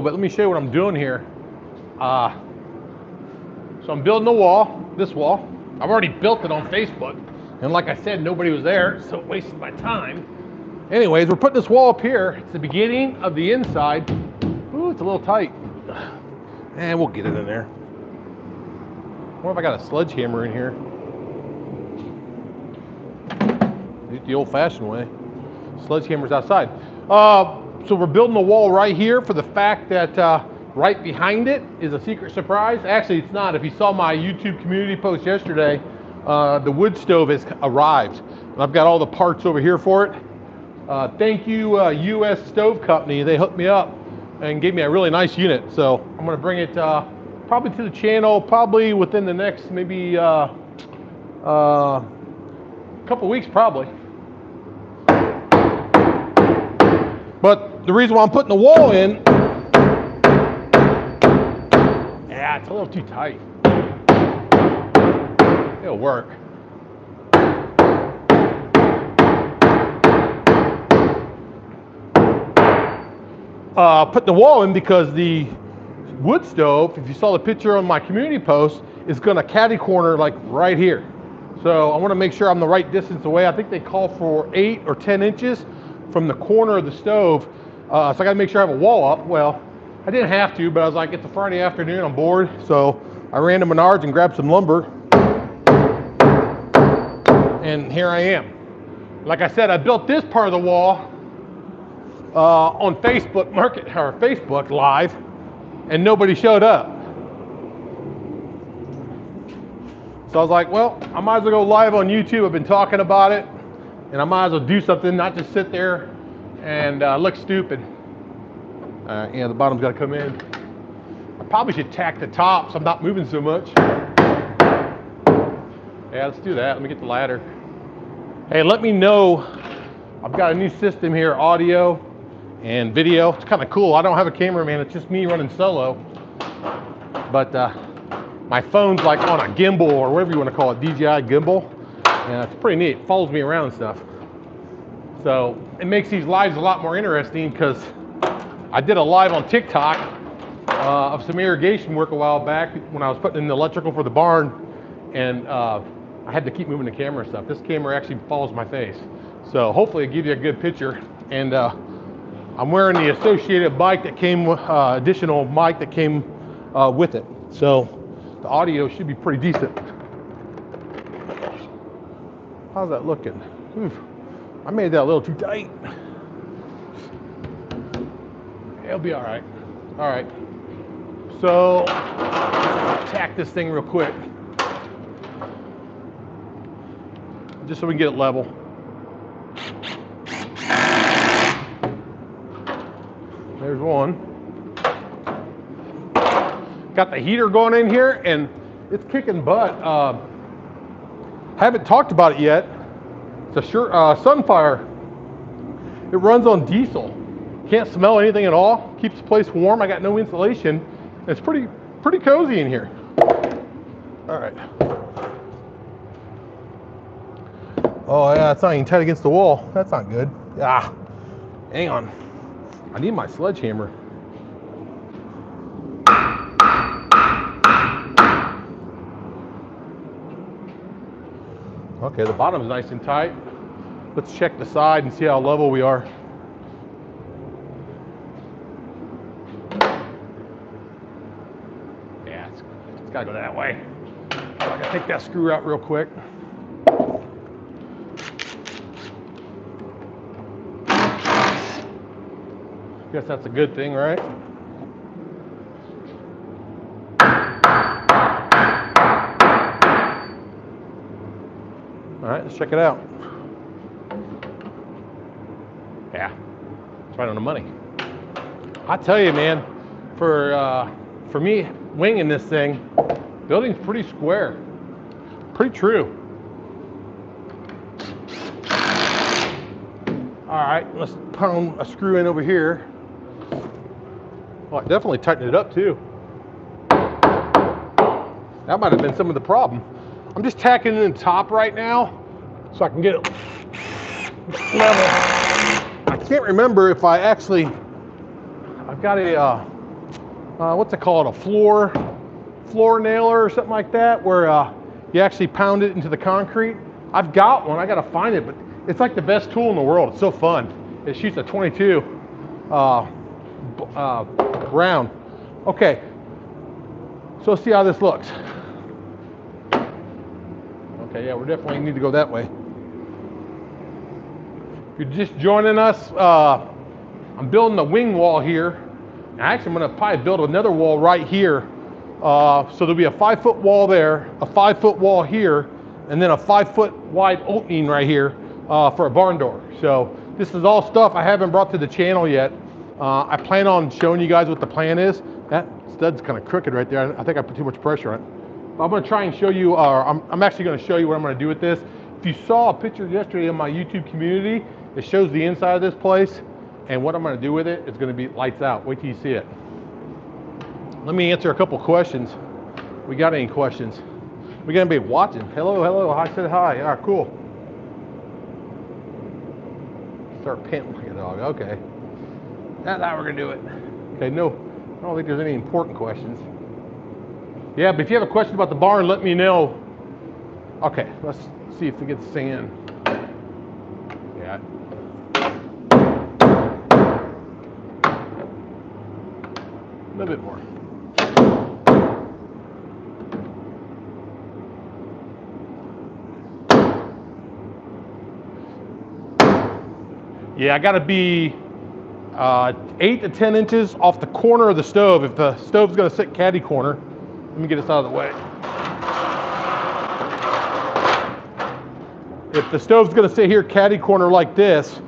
But let me show you what I'm doing here. So I'm building a wall, this wall. I've already built it on Facebook. And like I said, nobody was there, so it wasted my time. Anyways, we're putting this wall up here. It's the beginning of the inside. Ooh, it's a little tight. And we'll get it in there. What if I got a sledgehammer in here? Do it the old-fashioned way. Sledgehammer's outside. So we're building a wall right here for the fact that right behind it is a secret surprise. Actually, it's not. If you saw my YouTube community post yesterday, the wood stove has arrived. And I've got all the parts over here for it. Thank you, US Stove Company. They hooked me up and gave me a really nice unit. So I'm going to bring it probably to the channel, probably within the next maybe couple weeks, probably. But the reason why I'm putting the wall in, yeah, it's a little too tight. It'll work. Putting the wall in because the wood stove, if you saw the picture on my community post, is going to caddy corner like right here. So I want to make sure I'm the right distance away. I think they call for 8 or 10 inches from the corner of the stove. So I got to make sure I have a wall up. Well, I didn't have to, but I was like, it's a Friday afternoon, I'm bored. So I ran to Menards and grabbed some lumber. And here I am. Like I said, I built this part of the wall on Facebook Facebook Live, and nobody showed up. So I was like, well, I might as well go live on YouTube. I've been talking about it, and I might as well do something, not just sit there and look stupid. Yeah, the bottom's got to come in. I probably should tack the top so I'm not moving so much. Yeah, let's do that. Let me get the ladder. Hey, let me know. I've got a new system here, audio and video. It's kind of cool. I don't have a cameraman. It's just me running solo. But my phone's like on a gimbal, or whatever you want to call it, DJI gimbal. And it's pretty neat. It follows me around and stuff. So it makes these lives a lot more interesting, because I did a live on TikTok of some irrigation work a while back when I was putting in the electrical for the barn, and I had to keep moving the camera and stuff. This camera actually follows my face. So hopefully it gives you a good picture. And I'm wearing the associated mic that came, additional mic that came with it. So the audio should be pretty decent. How's that looking? Oof. I made that a little too tight. It'll be all right. All right. So tack this thing real quick, just so we can get it level. There's one. Got the heater going in here, and it's kicking butt. Haven't talked about it yet. It's a Sunfire. It runs on diesel. Can't smell anything at all. Keeps the place warm. I got no insulation. It's pretty cozy in here. All right. Oh yeah, it's not even tight against the wall. That's not good. Ah, hang on. I need my sledgehammer. Okay, the bottom's nice and tight. Let's check the side and see how level we are. Yeah, it's gotta go that way. I gotta take that screw out real quick. Guess that's a good thing, right? All right, let's check it out. Yeah, it's right on the money. I tell you, man, for me winging this thing, building's pretty square, pretty true. All right, let's pound a screw in over here. Oh, I definitely tightened it up too. That might have been some of the problem. I'm just tacking it in top right now so I can get it level. I can't remember if I've got a what's it called? A floor nailer or something like that, where you actually pound it into the concrete. I've got one. I got to find it, but it's like the best tool in the world. It's so fun. It shoots a 22 round. Okay, so let's see how this looks. Okay, yeah, we definitely need to go that way. If you're just joining us, I'm building a wing wall here. Actually, I'm going to probably build another wall right here. So there'll be a 5-foot wall there, a 5-foot wall here, and then a 5-foot wide opening right here for a barn door. So this is all stuff I haven't brought to the channel yet. I plan on showing you guys what the plan is. That stud's kind of crooked right there. I think I put too much pressure on it. But I'm going to try and show you, I'm actually going to show you what I'm going to do with this. If you saw a picture yesterday in my YouTube community, it shows the inside of this place. And what I'm going to do with it is going to be lights out. Wait till you see it. Let me answer a couple questions. We got any questions? We're going to be watching. Hello. I said hi. All right, cool. Start panting like a dog. Okay. That's how we're going to do it. Okay, no, I don't think there's any important questions. Yeah, but if you have a question about the barn, let me know. Okay, let's see if we get the sand. Yeah. A little bit more. Yeah, I got to be 8 to 10 inches off the corner of the stove. If the stove's going to sit caddy corner, let me get this out of the way. If the stove's going to sit here caddy corner like this,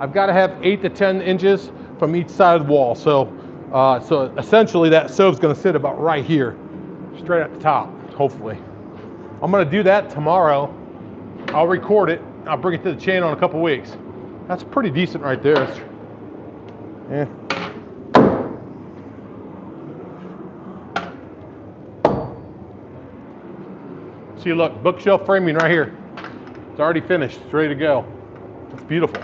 I've got to have 8 to 10 inches from each side of the wall. So essentially that stove's going to sit about right here, straight at the top, hopefully. I'm going to do that tomorrow. I'll record it. I'll bring it to the channel in a couple weeks. That's pretty decent right there. Yeah. See, look, bookshelf framing right here. It's already finished. It's ready to go. It's beautiful.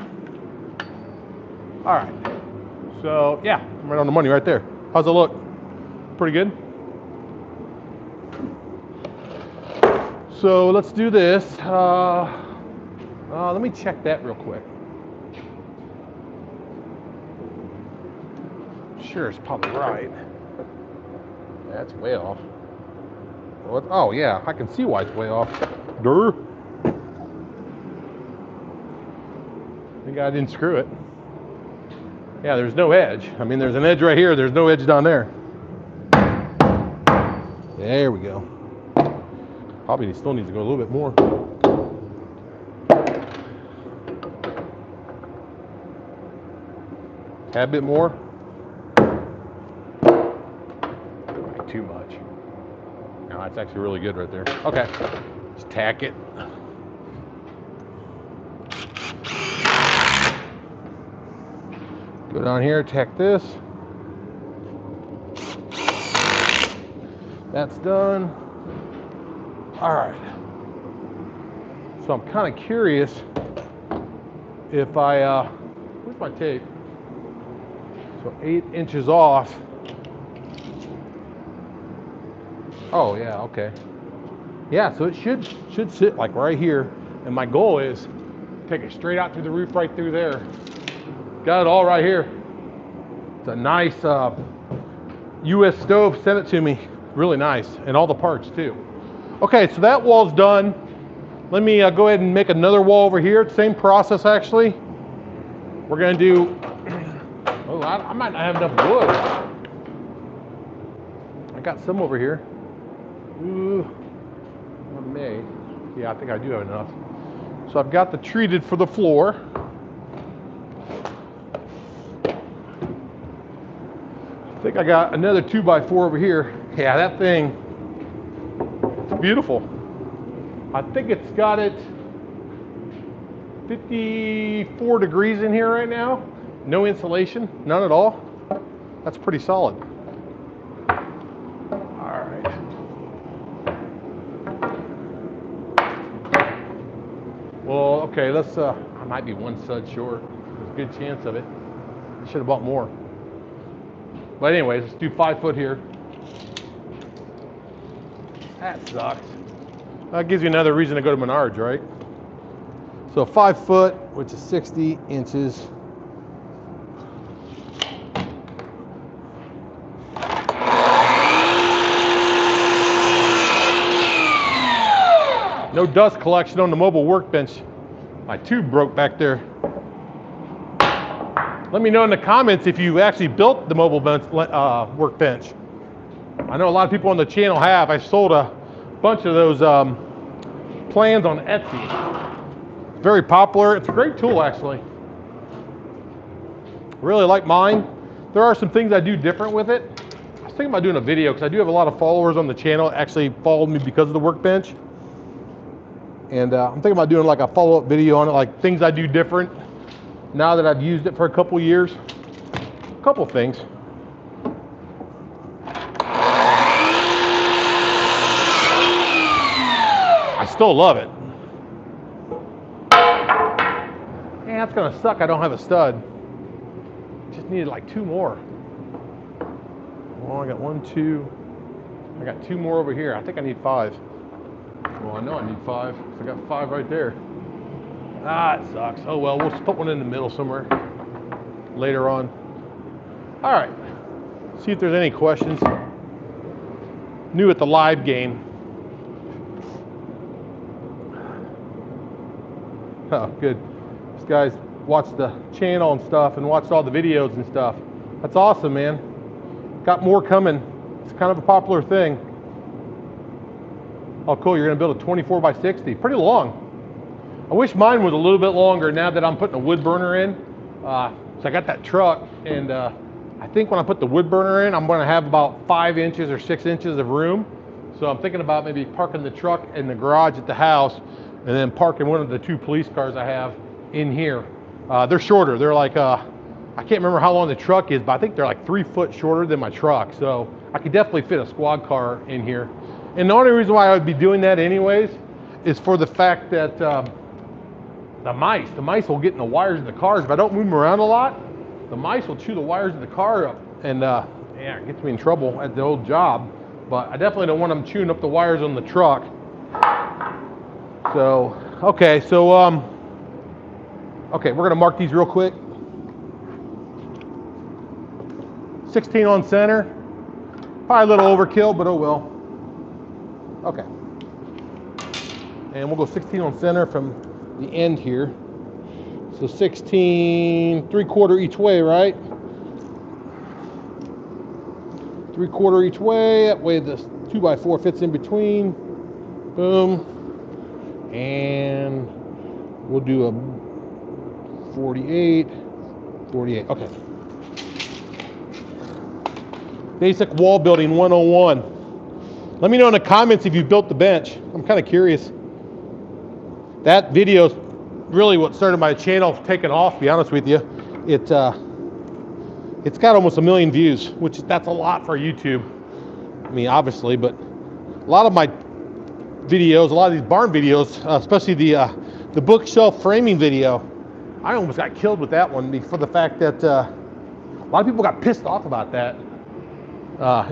All right. So, yeah, I'm right on the money right there. How's it look? Pretty good? So, let's do this. Let me check that real quick. Sure, it's probably right. That's way off. Oh yeah, I can see why it's way off. Durr. I think I didn't screw it. Yeah, there's no edge. I mean, there's an edge right here. There's no edge down there. There we go. Probably still needs to go a little bit more. Add a bit more. Too much. No, that's actually really good right there. Okay, just tack it. Go down here, tack this. That's done. All right. So I'm kind of curious if I, where's my tape? So 8 inches off. Oh yeah, okay. Yeah, so it should sit like right here. And my goal is take it straight out through the roof right through there. Got it all right here. It's a nice US stove, sent it to me. Really nice, and all the parts too. Okay, so that wall's done. Let me go ahead and make another wall over here. Same process actually. We're gonna do, oh, I might not have enough wood. I got some over here. Ooh, I may. Yeah, I think I do have enough. So I've got the treated for the floor. I think I got another 2x4 over here. Yeah, that thing, it's beautiful. I think it's got it 54 degrees in here right now. No insulation, none at all. That's pretty solid. Well, okay, let's, I might be one stud short. There's a good chance of it. I should have bought more. But anyways, let's do 5 foot here. That sucks. That gives you another reason to go to Menards, right? So 5 foot, which is 60 inches. No dust collection on the mobile workbench. My tube broke back there. Let me know in the comments if you actually built the mobile workbench. I know a lot of people on the channel have. I sold a bunch of those plans on Etsy. Very popular. It's a great tool, actually. Really like mine. There are some things I do different with it. I was thinking about doing a video because I do have a lot of followers on the channel that actually followed me because of the workbench. And I'm thinking about doing like a follow-up video on it, like things I do different now that I've used it for a couple years. A couple things. I still love it. Man, that's gonna suck. I don't have a stud. Just needed like 2 more. Well, I got 1, 2. I got 2 more over here. I think I need 5. Well, I know I need 5. So I got 5 right there. Ah, it sucks. Oh well, we'll just put one in the middle somewhere later on. All right. See if there's any questions. New at the live game. Oh, good. These guys watched the channel and stuff and watched all the videos and stuff. That's awesome, man. Got more coming. It's kind of a popular thing. Oh, cool. You're going to build a 24 by 60. Pretty long. I wish mine was a little bit longer now that I'm putting a wood burner in. So I got that truck, and I think when I put the wood burner in, I'm going to have about 5 inches or 6 inches of room. So I'm thinking about maybe parking the truck in the garage at the house and then parking one of the 2 police cars I have in here. They're shorter. They're like, I can't remember how long the truck is, but I think they're like 3 foot shorter than my truck. So I could definitely fit a squad car in here. And the only reason why I would be doing that anyways is for the fact that the mice will get in the wires of the cars. If I don't move them around a lot, the mice will chew the wires of the car up, and yeah, it gets me in trouble at the old job. But I definitely don't want them chewing up the wires on the truck. So, okay, okay, we're gonna mark these real quick. 16 on center. Probably a little overkill, but oh well. Okay. And we'll go 16 on center from the end here. So 16, 3/4 each way, right? 3/4 each way. That way the 2x4 fits in between. Boom. And we'll do a 48. Okay. Basic wall building 101. Let me know in the comments if you built the bench. I'm kind of curious. That video is really what started my channel taking off, to be honest with you. It's got almost 1 million views, which that's a lot for YouTube. I mean, obviously, but a lot of my videos, a lot of these barn videos, especially the bookshelf framing video, I almost got killed with that one for the fact that a lot of people got pissed off about that.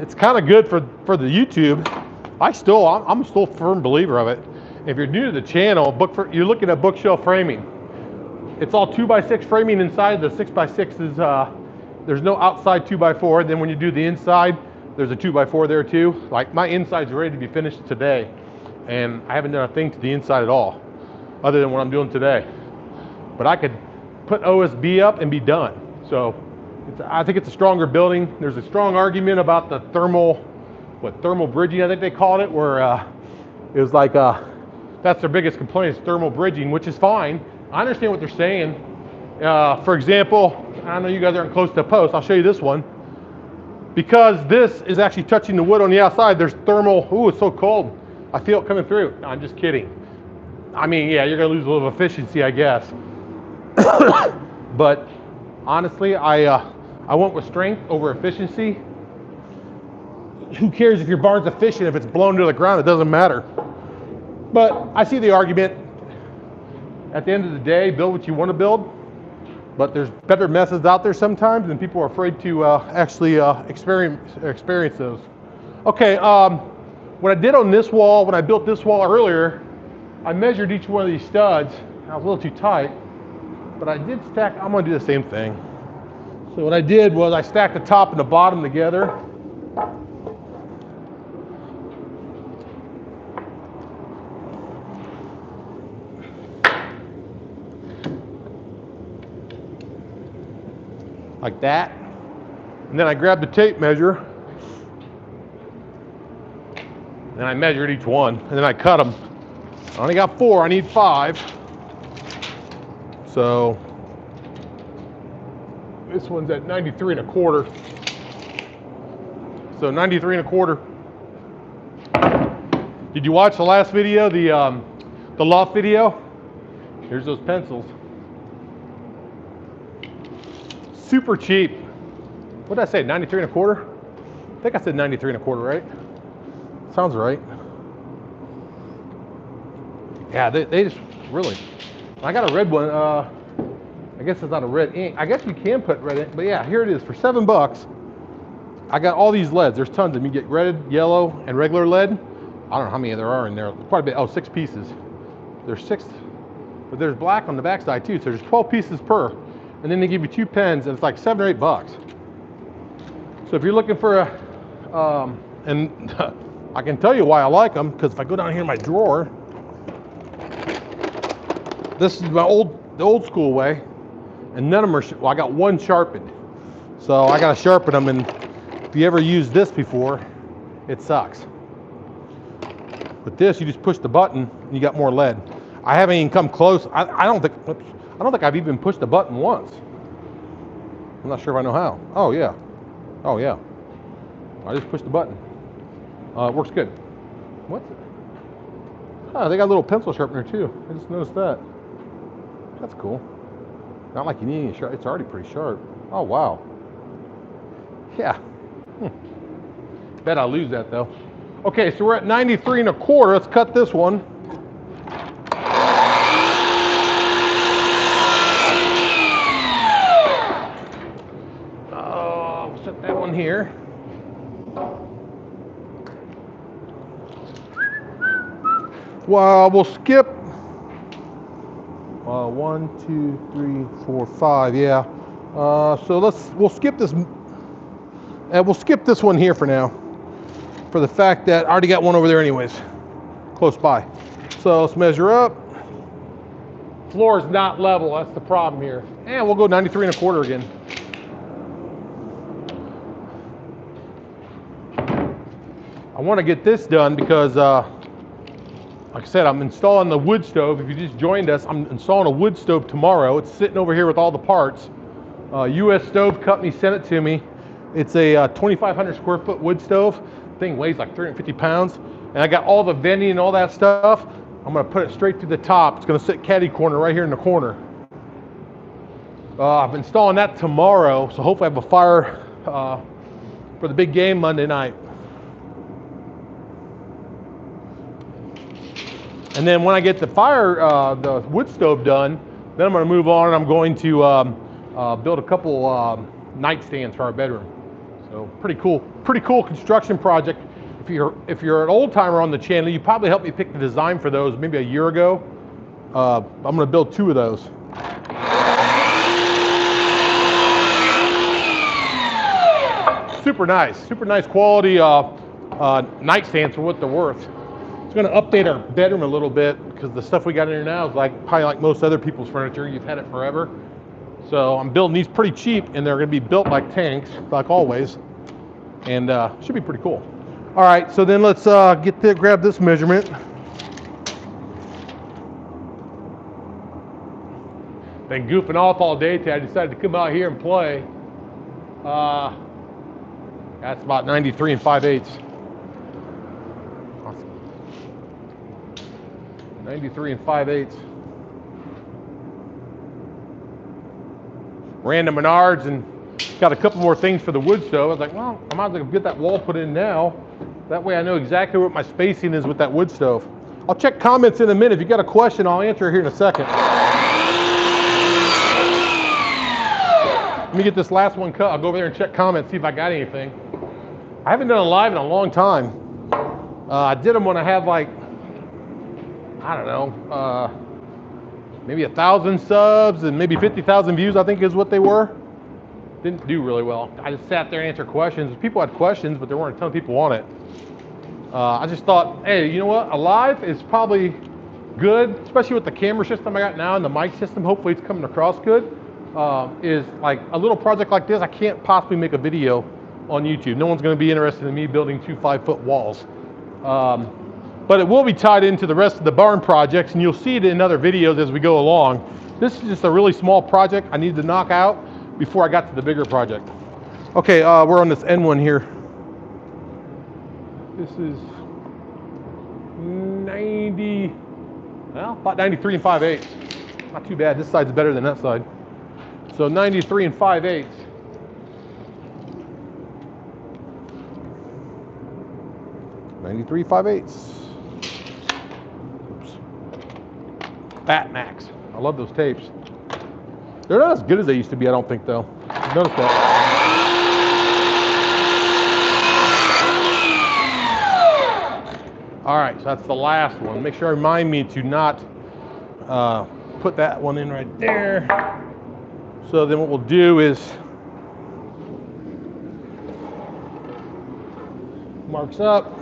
It's kind of good for the YouTube. I'm still a firm believer of it. If you're new to the channel, you're looking at bookshelf framing. It's all 2x6 framing inside. The 6x6 is there's no outside 2x4. Then when you do the inside, there's a 2x4 there too. Like my inside's ready to be finished today, and I haven't done a thing to the inside at all, other than what I'm doing today. But I could put OSB up and be done. So I think it's a stronger building. There's a strong argument about the thermal bridging, I think they called it, where it was like that's their biggest complaint is thermal bridging, which is fine. I understand what they're saying. For example, I know you guys aren't close to a post. I'll show you this one. Because this is actually touching the wood on the outside, there's thermal. Ooh, it's so cold. I feel it coming through. No, I'm just kidding. I mean, yeah, you're gonna lose a little efficiency, I guess. But honestly, I went with strength over efficiency. Who cares if your barn's efficient if it's blown to the ground? It doesn't matter. But I see the argument. At the end of the day, build what you want to build. But there's better methods out there sometimes, and people are afraid to actually experience those. Okay, what I did on this wall, when I built this wall earlier, I measured each one of these studs. I was a little too tight, but I did stack. I'm going to do the same thing. So what I did was I stacked the top and the bottom together. Like that. And then I grabbed the tape measure and I measured each one, and then I cut them. I only got 4, I need 5. So this one's at 93 1/4. So 93 1/4. Did you watch the last video, the loft video? Here's those pencils. Super cheap. What did I say, 93 1/4? I think I said 93 1/4, right? Sounds right. Yeah, they just really. I got a red one. I guess it's not a red ink. I guess you can put red ink, but yeah, here it is for $7. I got all these leads. There's tons of them. You get red, yellow, and regular lead. I don't know how many there are in there. Quite a bit. Oh, 6 pieces. There's 6, but there's black on the backside too. So there's 12 pieces per, and then they give you 2 pens, and it's like $7 or $8. So if you're looking for a, and I can tell you why I like them, because if I go down here in my drawer, this is the old school way, and none of them are, well, I got one sharpened. So I got to sharpen them, and if you ever used this before, it sucks. With this, you just push the button, and you got more lead. I haven't even come close. I don't think I've even pushed the button once. I'm not sure if I know how. Oh yeah. Oh yeah. I just pushed the button. It works good. What? Oh, they got a little pencil sharpener too. I just noticed that. That's cool. Not like you need any sharp. It's already pretty sharp. Oh wow. Yeah. Bet I'll lose that though. Okay, so we're at 93 1/4. Let's cut this one. We'll set that one here. Well, we'll skip 1, 2, 3, 4, 5. Yeah. So we'll skip this, and we'll skip this one here for now, for the fact that I already got one over there anyways, close by. So let's measure up. Floor is not level. That's the problem here. And we'll go 93 1/4 again. I want to get this done because, like I said, I'm installing the wood stove. If you just joined us, I'm installing a wood stove tomorrow. It's sitting over here with all the parts. U.S. Stove Company sent it to me. It's a 2,500 square foot wood stove. Thing weighs like 350 pounds. And I got all the venting and all that stuff. I'm going to put it straight to the top. It's going to sit caddy corner right here in the corner. I'm installing that tomorrow, so hopefully I have a fire for the big game Monday night. And then when I get the the wood stove done, then I'm going to move on, and I'm going to build a couple nightstands for our bedroom. So pretty cool construction project. If you're an old timer on the channel, you probably helped me pick the design for those maybe a year ago. I'm going to build 2 of those. Super nice quality nightstands for what they're worth. It's going to update our bedroom a little bit because the stuff we got in here now is probably like most other people's furniture. You've had it forever. So I'm building these pretty cheap, and they're going to be built like tanks, like always, and should be pretty cool. All right, so then let's grab this measurement. Been goofing off all day today. I decided to come out here and play. That's about 93 5/8. 93 5/8. Ran to Menards and got a couple more things for the wood stove. I was like, well, I might as well get that wall put in now. That way I know exactly what my spacing is with that wood stove. I'll check comments in a minute. If you got a question, I'll answer it here in a second. Let me get this last one cut. I'll go over there and check comments, see if I got anything. I haven't done a live in a long time. I did them when I had like, I don't know, maybe 1,000 subs and maybe 50,000 views, I think is what they were. Didn't do really well. I just sat there and answered questions. People had questions, but there weren't a ton of people on it. I just thought, hey, you know what? A live is probably good, especially with the camera system I got now and the mic system. Hopefully it's coming across good. Is like a little project like this, I can't possibly make a video on YouTube. No one's going to be interested in me building 2 5-foot walls. But it will be tied into the rest of the barn projects, and you'll see it in other videos as we go along. This is just a really small project I need to knock out before I got to the bigger project. Okay, we're on this N1 here. This is 90, well, about 93 and 5/8. Not too bad. This side's better than that side. So 93 and 5/8. Oops. Batmax. I love those tapes. They're not as good as they used to be, I don't think, though. Notice that. All right, so that's the last one. Make sure I remind me to not put that one in right there. So then what we'll do is marks up.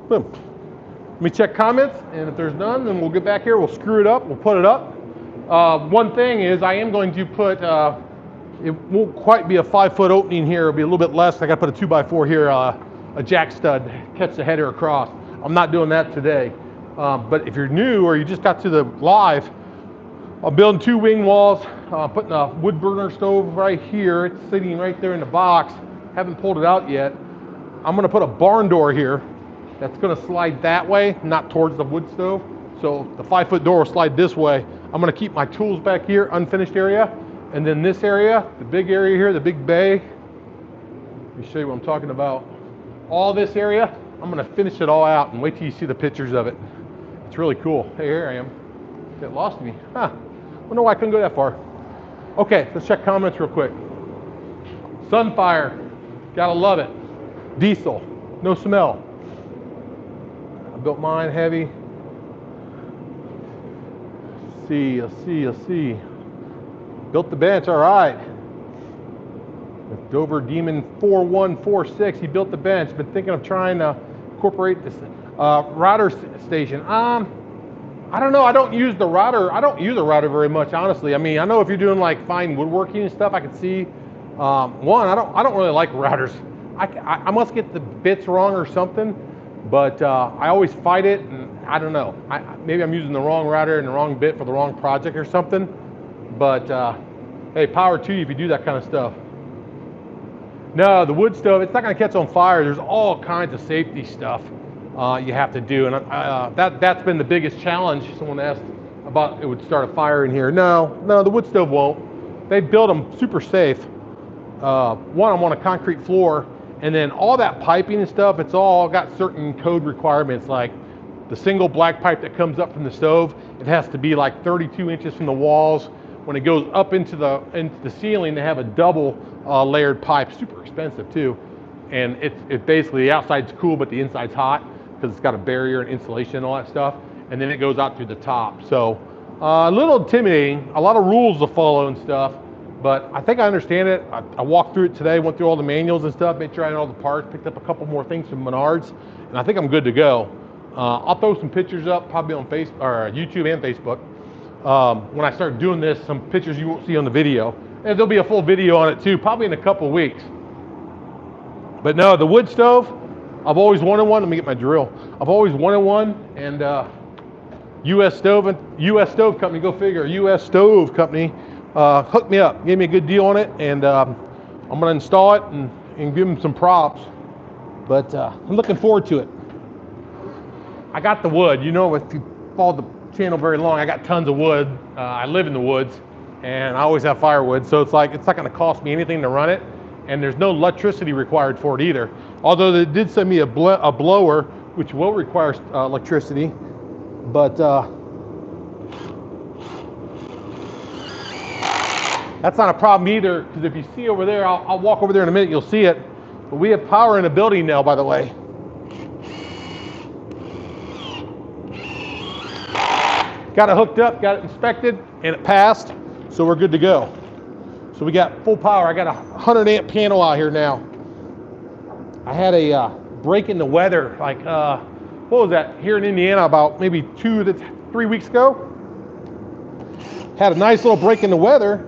Boom. Let me check comments, and if there's none, then we'll get back here, we'll screw it up, we'll put it up. One thing is I am going to put, it won't quite be a 5-foot opening here, it'll be a little bit less. I gotta put a 2x4 here, a jack stud, catch the header across. I'm not doing that today. But if you're new or you just got to the live, I'm building 2 wing walls, putting a wood burner stove right here. It's sitting right there in the box. Haven't pulled it out yet. I'm gonna put a barn door here that's gonna slide that way, not towards the wood stove. So the 5-foot door will slide this way. I'm gonna keep my tools back here, unfinished area. And then this area, the big area here, the big bay. Let me show you what I'm talking about. All this area, I'm gonna finish it all out and wait till you see the pictures of it. It's really cool. Hey, here I am. It lost me. Huh. Wonder why I couldn't go that far. Okay, let's check comments real quick. Sunfire, gotta love it. Diesel, no smell. I built mine heavy. Let's see. Built the bench, all right. Dover Demon 4146, he built the bench. Been thinking of trying to incorporate this router station. I don't know, I don't use the router. I don't use a router very much, honestly. I mean, I know if you're doing like fine woodworking and stuff, I can see. One, I don't really like routers. I must get the bits wrong or something, but I always fight it, and I don't know. Maybe I'm using the wrong router and the wrong bit for the wrong project or something, but hey, power to you if you do that kind of stuff. No, the wood stove, it's not gonna catch on fire. There's all kinds of safety stuff you have to do, and that's been the biggest challenge. Someone asked about it would start a fire in here. No, the wood stove won't. They build them super safe. One, I'm on a concrete floor, and then all that piping and stuff, it's all got certain code requirements, like the single black pipe that comes up from the stove, it has to be like 32 inches from the walls. When it goes up into the ceiling, they have a double layered pipe, super expensive too. And it basically, the outside's cool, but the inside's hot because it's got a barrier and insulation and all that stuff. And then it goes out through the top. So a little intimidating, a lot of rules to follow and stuff, but I think I understand it. I walked through it today, went through all the manuals and stuff, made sure I had all the parts, picked up a couple more things from Menards, and I think I'm good to go. I'll throw some pictures up probably on Facebook or YouTube and Facebook. When I start doing this, some pictures you won't see on the video. And there'll be a full video on it too, probably in a couple of weeks. But no, the wood stove, I've always wanted one. Let me get my drill. I've always wanted one, and US Stove Company, go figure, US Stove Company hooked me up, gave me a good deal on it, and I'm gonna install it and give them some props. But I'm looking forward to it. I got the wood, you know, if you follow the channel very long, I got tons of wood. I live in the woods, and I always have firewood, so it's like it's not going to cost me anything to run it, and there's no electricity required for it either. Although they did send me a blower, which will require electricity, but That's not a problem either, because if you see over there, I'll walk over there in a minute, you'll see it. But we have power in the building now, by the way. Got it hooked up, got it inspected, and it passed, so we're good to go. So we got full power. I got a 100 amp panel out here now. I had a break in the weather, like, what was that, here in Indiana about maybe 2 to 3 weeks ago. Had a nice little break in the weather.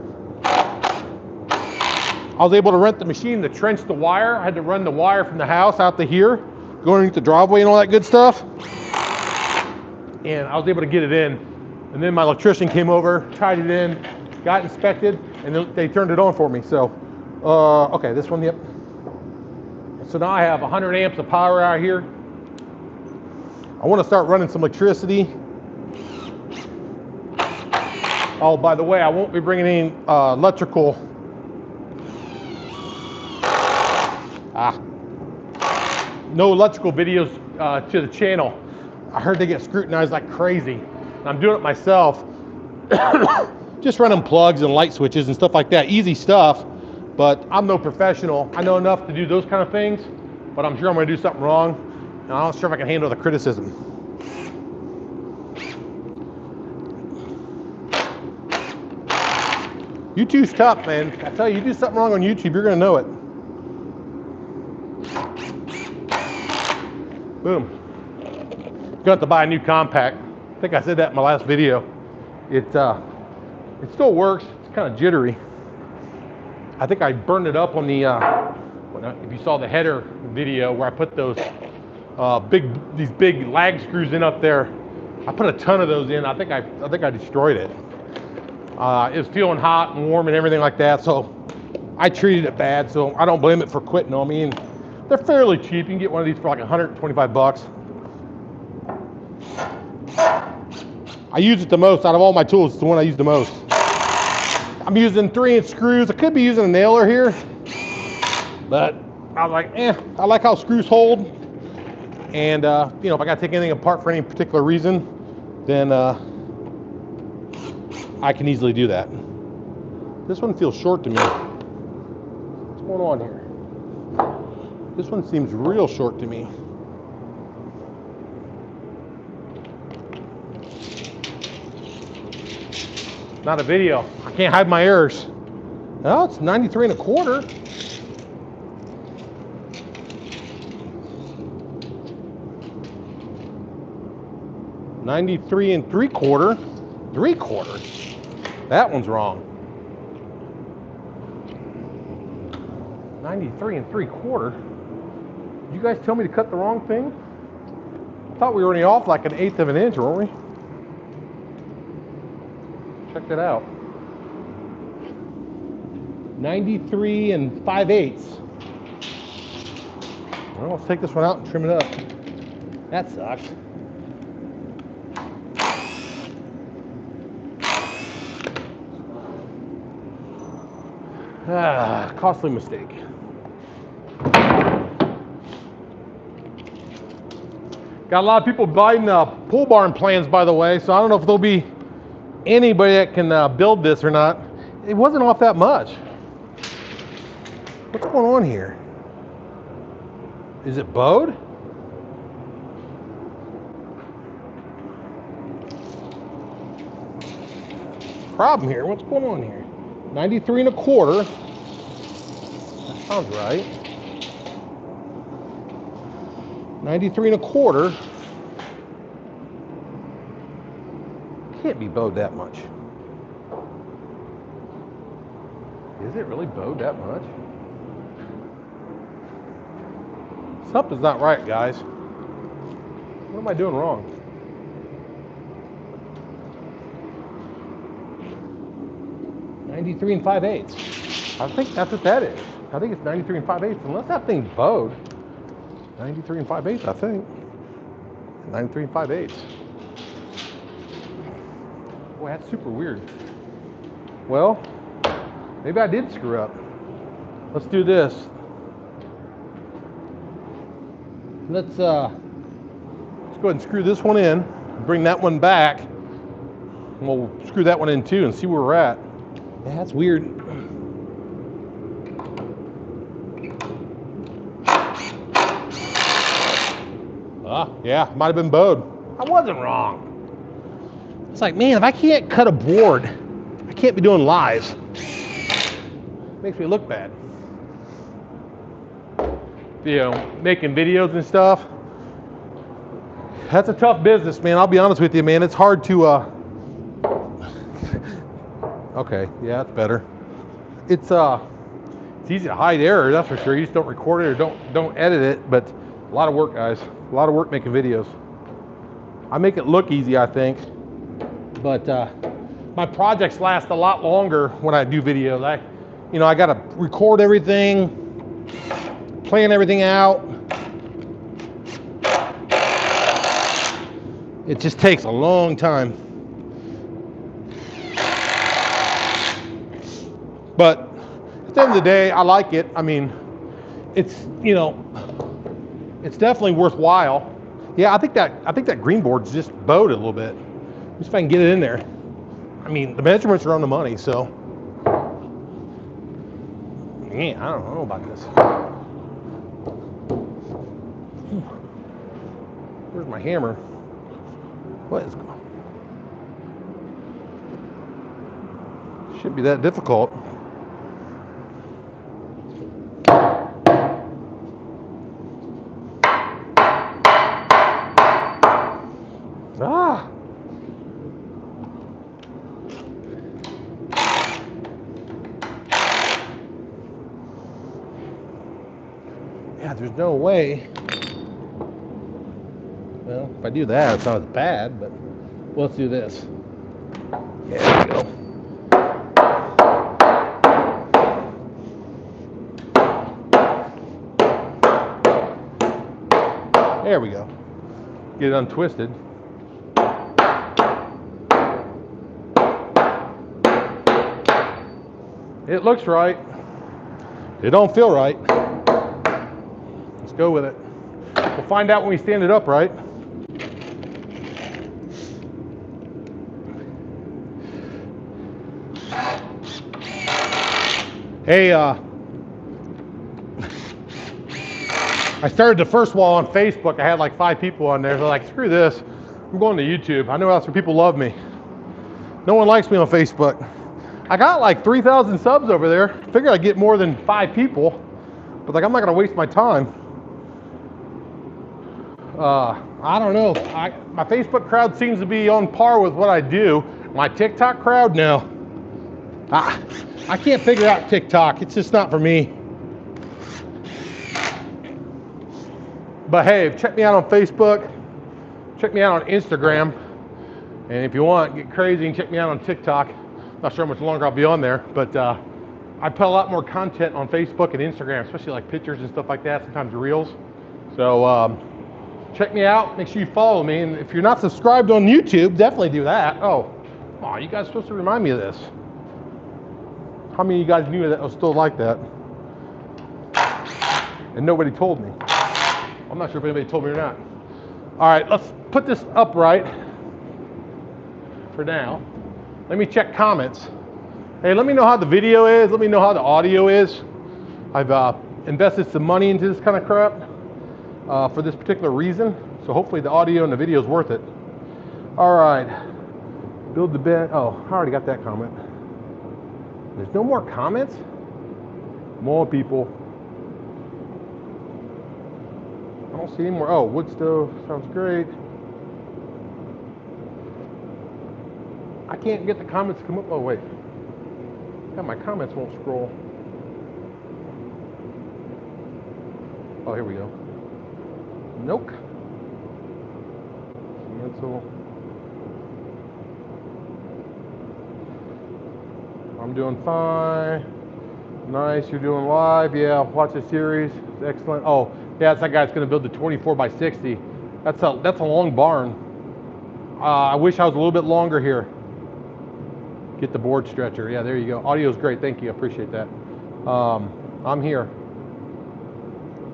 I was able to rent the machine to trench the wire. I had to run the wire from the house out to here, going underneath the driveway and all that good stuff. And I was able to get it in. And then my electrician came over, tried it in, got it inspected, and they turned it on for me. So, okay, this one, yep. So now I have 100 amps of power out here. I want to start running some electricity. Oh, by the way, I won't be bringing any electrical. No electrical videos to the channel. I heard they get scrutinized like crazy. I'm doing it myself. Just running plugs and light switches and stuff like that. Easy stuff, but I'm no professional. I know enough to do those kind of things, but I'm sure I'm gonna do something wrong, and I'm not sure if I can handle the criticism. YouTube's tough, man. I tell you, you do something wrong on YouTube, you're gonna know it. Boom. Gonna have to buy a new compact. I think I said that in my last video. It still works. It's kind of jittery. I think I burned it up on the, if you saw the header video where I put those these big lag screws in up there. I put a ton of those in. I think I destroyed it. It was feeling hot and warm and everything like that, so I treated it bad. So I don't blame it for quitting on me. And they're fairly cheap. You can get one of these for like 125 bucks. I use it the most out of all my tools. It's the one I use the most. I'm using 3-inch screws. I could be using a nailer here, but I was like, I like how screws hold. And you know, if I got to take anything apart for any particular reason, then I can easily do that. This one feels short to me. What's going on here? This one seems real short to me. Not a video. I can't hide my errors. Oh, it's 93 1/4. $93 3/4. 3/4. That one's wrong. 93 3/4. Did you guys tell me to cut the wrong thing? I thought we were only off like 1/8 of an inch, weren't we? Check that out. 93 5/8. Well, let's take this one out and trim it up. That sucks. Costly mistake. Got a lot of people buying pole barn plans, by the way, so I don't know if there'll be anybody that can build this or not. It wasn't off that much. What's going on here? Is it bowed? Problem here. What's going on here? 93 1/4. That sounds right. 93 1/4. Can't be bowed that much. Is it really bowed that much? Something's not right, guys. What am I doing wrong? $93 5/8. I think that's what that is. I think it's 93 5/8, unless that thing's bowed. 93 5/8, I think. 93 5/8. Boy, that's super weird. Well, maybe I did screw up. Let's do this. Let's go ahead and screw this one in, bring that one back, and we'll screw that one in too and see where we're at. Yeah, that's weird. Yeah, might have been bowed. I wasn't wrong. It's like, man, if I can't cut a board, I can't be doing lives. Makes me look bad. You know, making videos and stuff. That's a tough business, man. I'll be honest with you, man. It's hard to, okay, yeah, that's better. It's easy to hide error, that's for sure. You just don't record it or don't edit it, but a lot of work, guys. A lot of work making videos. I make it look easy, I think, but my projects last a lot longer when I do videos. I got to record everything, plan everything out. It just takes a long time. But at the end of the day, I like it. I mean, it's definitely worthwhile. Yeah, I think that green board's just bowed a little bit. Just if I can get it in there. I mean, the measurements are on the money, so. Man, I don't know about this. Where's my hammer? What is going on? Shouldn't be that difficult. Yeah, there's no way. Well, if I do that, it's not as bad, but let's do this. Yeah, there we go. There we go. Get it untwisted. It looks right. It don't feel right. Let's go with it. We'll find out when we stand it up, right? Hey, I started the first wall on Facebook. I had like 5 people on there. They're like, screw this. I'm going to YouTube. I know that's where people love me. No one likes me on Facebook. I got like 3,000 subs over there. Figured I'd get more than 5 people. But like, I'm not going to waste my time. I don't know. My Facebook crowd seems to be on par with what I do. My TikTok crowd, no. I can't figure out TikTok. It's just not for me. But hey, check me out on Facebook. Check me out on Instagram. And if you want, get crazy and check me out on TikTok. Not sure how much longer I'll be on there, but I put a lot more content on Facebook and Instagram, especially like pictures and stuff like that, sometimes reels. So check me out. Make sure you follow me. And if you're not subscribed on YouTube, definitely do that. Oh, come on, you guys are supposed to remind me of this. How many of you guys knew that I was still like that? And nobody told me. I'm not sure if anybody told me or not. All right, let's put this upright for now. Let me check comments. Hey, let me know how the video is. Let me know how the audio is. I've invested some money into this kind of crap for this particular reason. So hopefully the audio and the video is worth it. All right, build the bed. Oh, I already got that comment. There's no more comments? More people. I don't see any more. Oh, wood stove, sounds great. I can't get the comments to come up. Oh, wait. Yeah, my comments won't scroll. Oh, here we go. Nope. Cancel. I'm doing fine. Nice, you're doing live. Yeah, watch the series. Excellent. Oh, yeah, it's that guy that's going to build the 24 by 60. That's a long barn. I wish I was a little bit longer here. Get the board stretcher. Yeah, there you go. Audio's great. Thank you. I appreciate that. I'm here.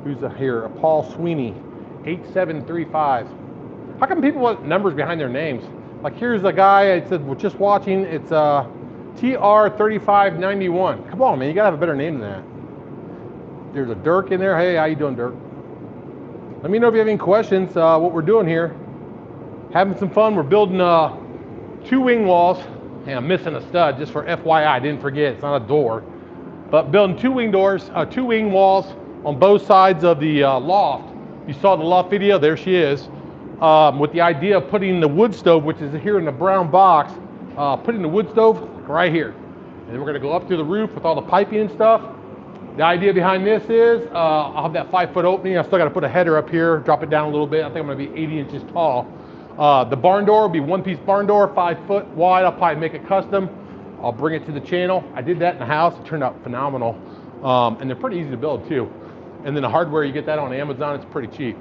Who's here? Paul Sweeney, 8735. How come people want numbers behind their names? Like here's a guy. I said we're just watching. It's TR3591. Come on, man. You gotta have a better name than that. There's a Dirk in there. Hey, how you doing, Dirk? Let me know if you have any questions. What we're doing here, having some fun. We're building 2 wing walls. And I'm missing a stud, just for FYI, I didn't forget, it's not a door. But building 2 wing doors, 2 wing walls on both sides of the loft. You saw the loft video, there she is. With the idea of putting the wood stove, which is here in the brown box, putting the wood stove right here. And then we're gonna go up through the roof with all the piping and stuff. The idea behind this is, I'll have that 5-foot opening. I still gotta put a header up here, drop it down a little bit. I think I'm gonna be 80 inches tall. The barn door will be 1-piece barn door, 5 foot wide. I'll probably make it custom. I'll bring it to the channel. I did that in the house, it turned out phenomenal. And they're pretty easy to build too. And then the hardware, you get that on Amazon, it's pretty cheap.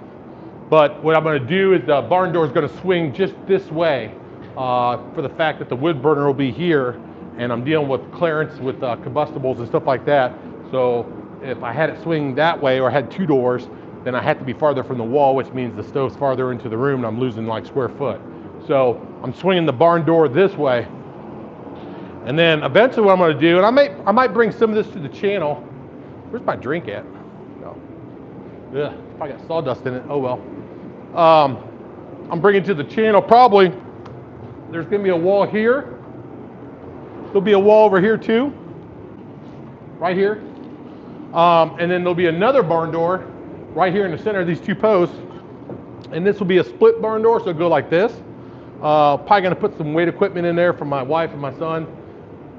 But what I'm gonna do is the barn door is gonna swing just this way for the fact that the wood burner will be here, and I'm dealing with clearance with combustibles and stuff like that. So if I had it swing that way, or I had 2 doors, then I had to be farther from the wall, which means the stove's farther into the room and I'm losing like square foot. So I'm swinging the barn door this way. And then eventually what I'm gonna do, and I might bring some of this to the channel. Where's my drink at? No. Ugh, probably got sawdust in it, oh well. I'm bringing to the channel probably, there's gonna be a wall here. There'll be a wall over here too, right here. And then there'll be another barn door right here in the center of these 2 posts. And this will be a split barn door, so it'll go like this. Probably gonna put some weight equipment in there for my wife and my son,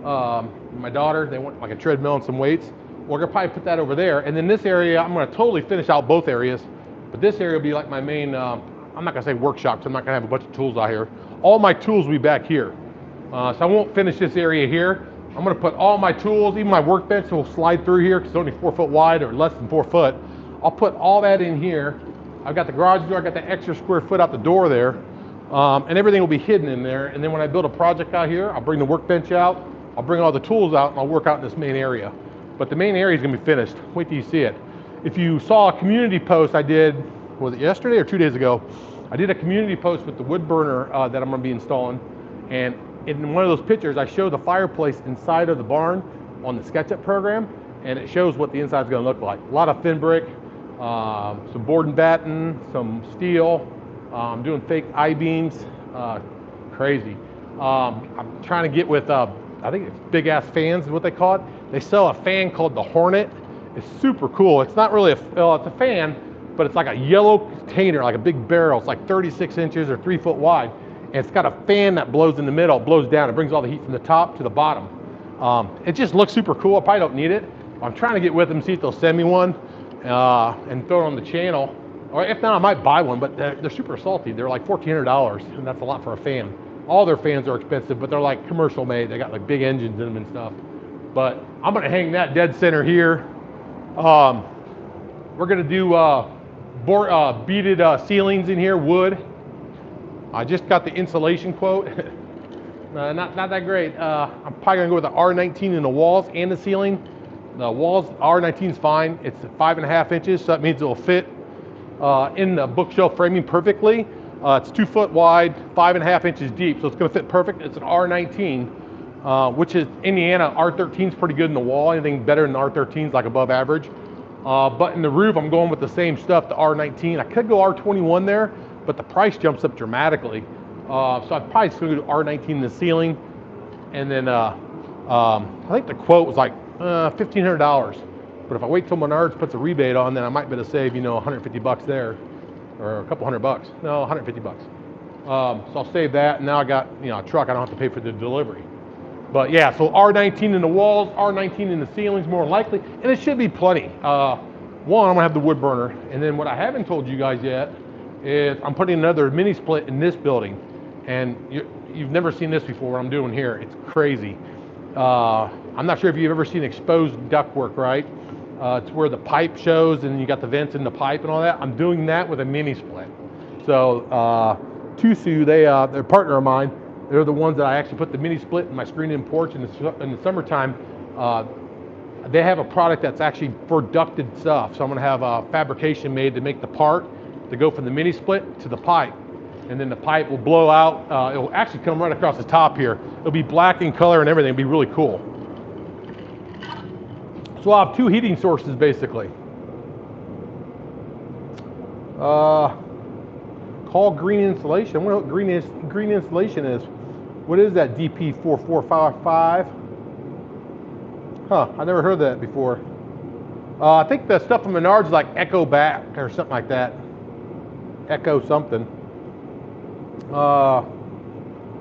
my daughter. They want like a treadmill and some weights. We're gonna probably put that over there. And then this area, I'm gonna totally finish out both areas. But this area will be like my main, I'm not gonna say workshop, because I'm not gonna have a bunch of tools out here. All my tools will be back here. So I won't finish this area here. I'm gonna put all my tools, even my workbench will slide through here because it's only 4 foot wide or less than 4 foot. I'll put all that in here. I've got the garage door, I got the extra square foot out the door there. And everything will be hidden in there. And then when I build a project out here, I'll bring the workbench out, I'll bring all the tools out, and I'll work out in this main area. But the main area is gonna be finished. Wait till you see it. If you saw a community post I did, was it yesterday or 2 days ago? I did a community post with the wood burner that I'm gonna be installing. And in one of those pictures, I show the fireplace inside of the barn on the SketchUp program, and it shows what the inside is gonna look like. A lot of thin brick, some board and batten, some steel. I'm doing fake I-beams, crazy. I'm trying to get with, I think it's big ass fans is what they call it. They sell a fan called the Hornet. It's super cool. It's not really it's a fan, but it's like a yellow container, like a big barrel. It's like 36 inches or 3 foot wide. And it's got a fan that blows in the middle, blows down. It brings all the heat from the top to the bottom. It just looks super cool. I probably don't need it. I'm trying to get with them, see if they'll send me one and throw it on the channel. Or if not, I might buy one, but they're super salty. They're like $1,400, and that's a lot for a fan. All their fans are expensive, but they're like commercial made. They got like big engines in them and stuff. But I'm gonna hang that dead center here. We're gonna do beaded ceilings in here, wood. I just got the insulation quote. Not that great. I'm probably gonna go with the R19 in the walls and the ceiling. The walls, R19 is fine. It's 5.5 inches, so that means it'll fit in the bookshelf framing perfectly. It's 2 foot wide, 5.5 inches deep, so it's gonna fit perfect. It's an R19, which is Indiana. R13 is pretty good in the wall. Anything better than R13 is like above average. But in the roof, I'm going with the same stuff, the R19. I could go R21 there, but the price jumps up dramatically. So I'd probably still do R19 in the ceiling. And then I think the quote was like $1,500. But if I wait till Menards puts a rebate on, then I might be able to save, you know, 150 bucks there, or a couple $100. No, 150 bucks. So I'll save that, and now I got, you know, a truck. I don't have to pay for the delivery. But yeah, so R19 in the walls, R19 in the ceilings more likely, and it should be plenty. One, I'm gonna have the wood burner, and then what I haven't told you guys yet is I'm putting another mini split in this building, and you've never seen this before. What I'm doing here, it's crazy. I'm not sure if you've ever seen exposed ductwork, right? It's where the pipe shows, and you got the vents in the pipe and all that. I'm doing that with a mini split. So Tusu, they're a partner of mine. They're the ones that I actually put the mini split in my screen-in porch in the summertime. They have a product that's actually for ducted stuff. So I'm gonna have a fabrication made to make the part to go from the mini split to the pipe. And then the pipe will blow out. It'll actually come right across the top here. It'll be black in color and everything. It'll be really cool. So I'll have two heating sources basically. Call Green Insulation. I wonder what green insulation is. What is that DP4455? Huh, I never heard of that before. I think the stuff from Menards is like Echo Back or something like that. Echo something.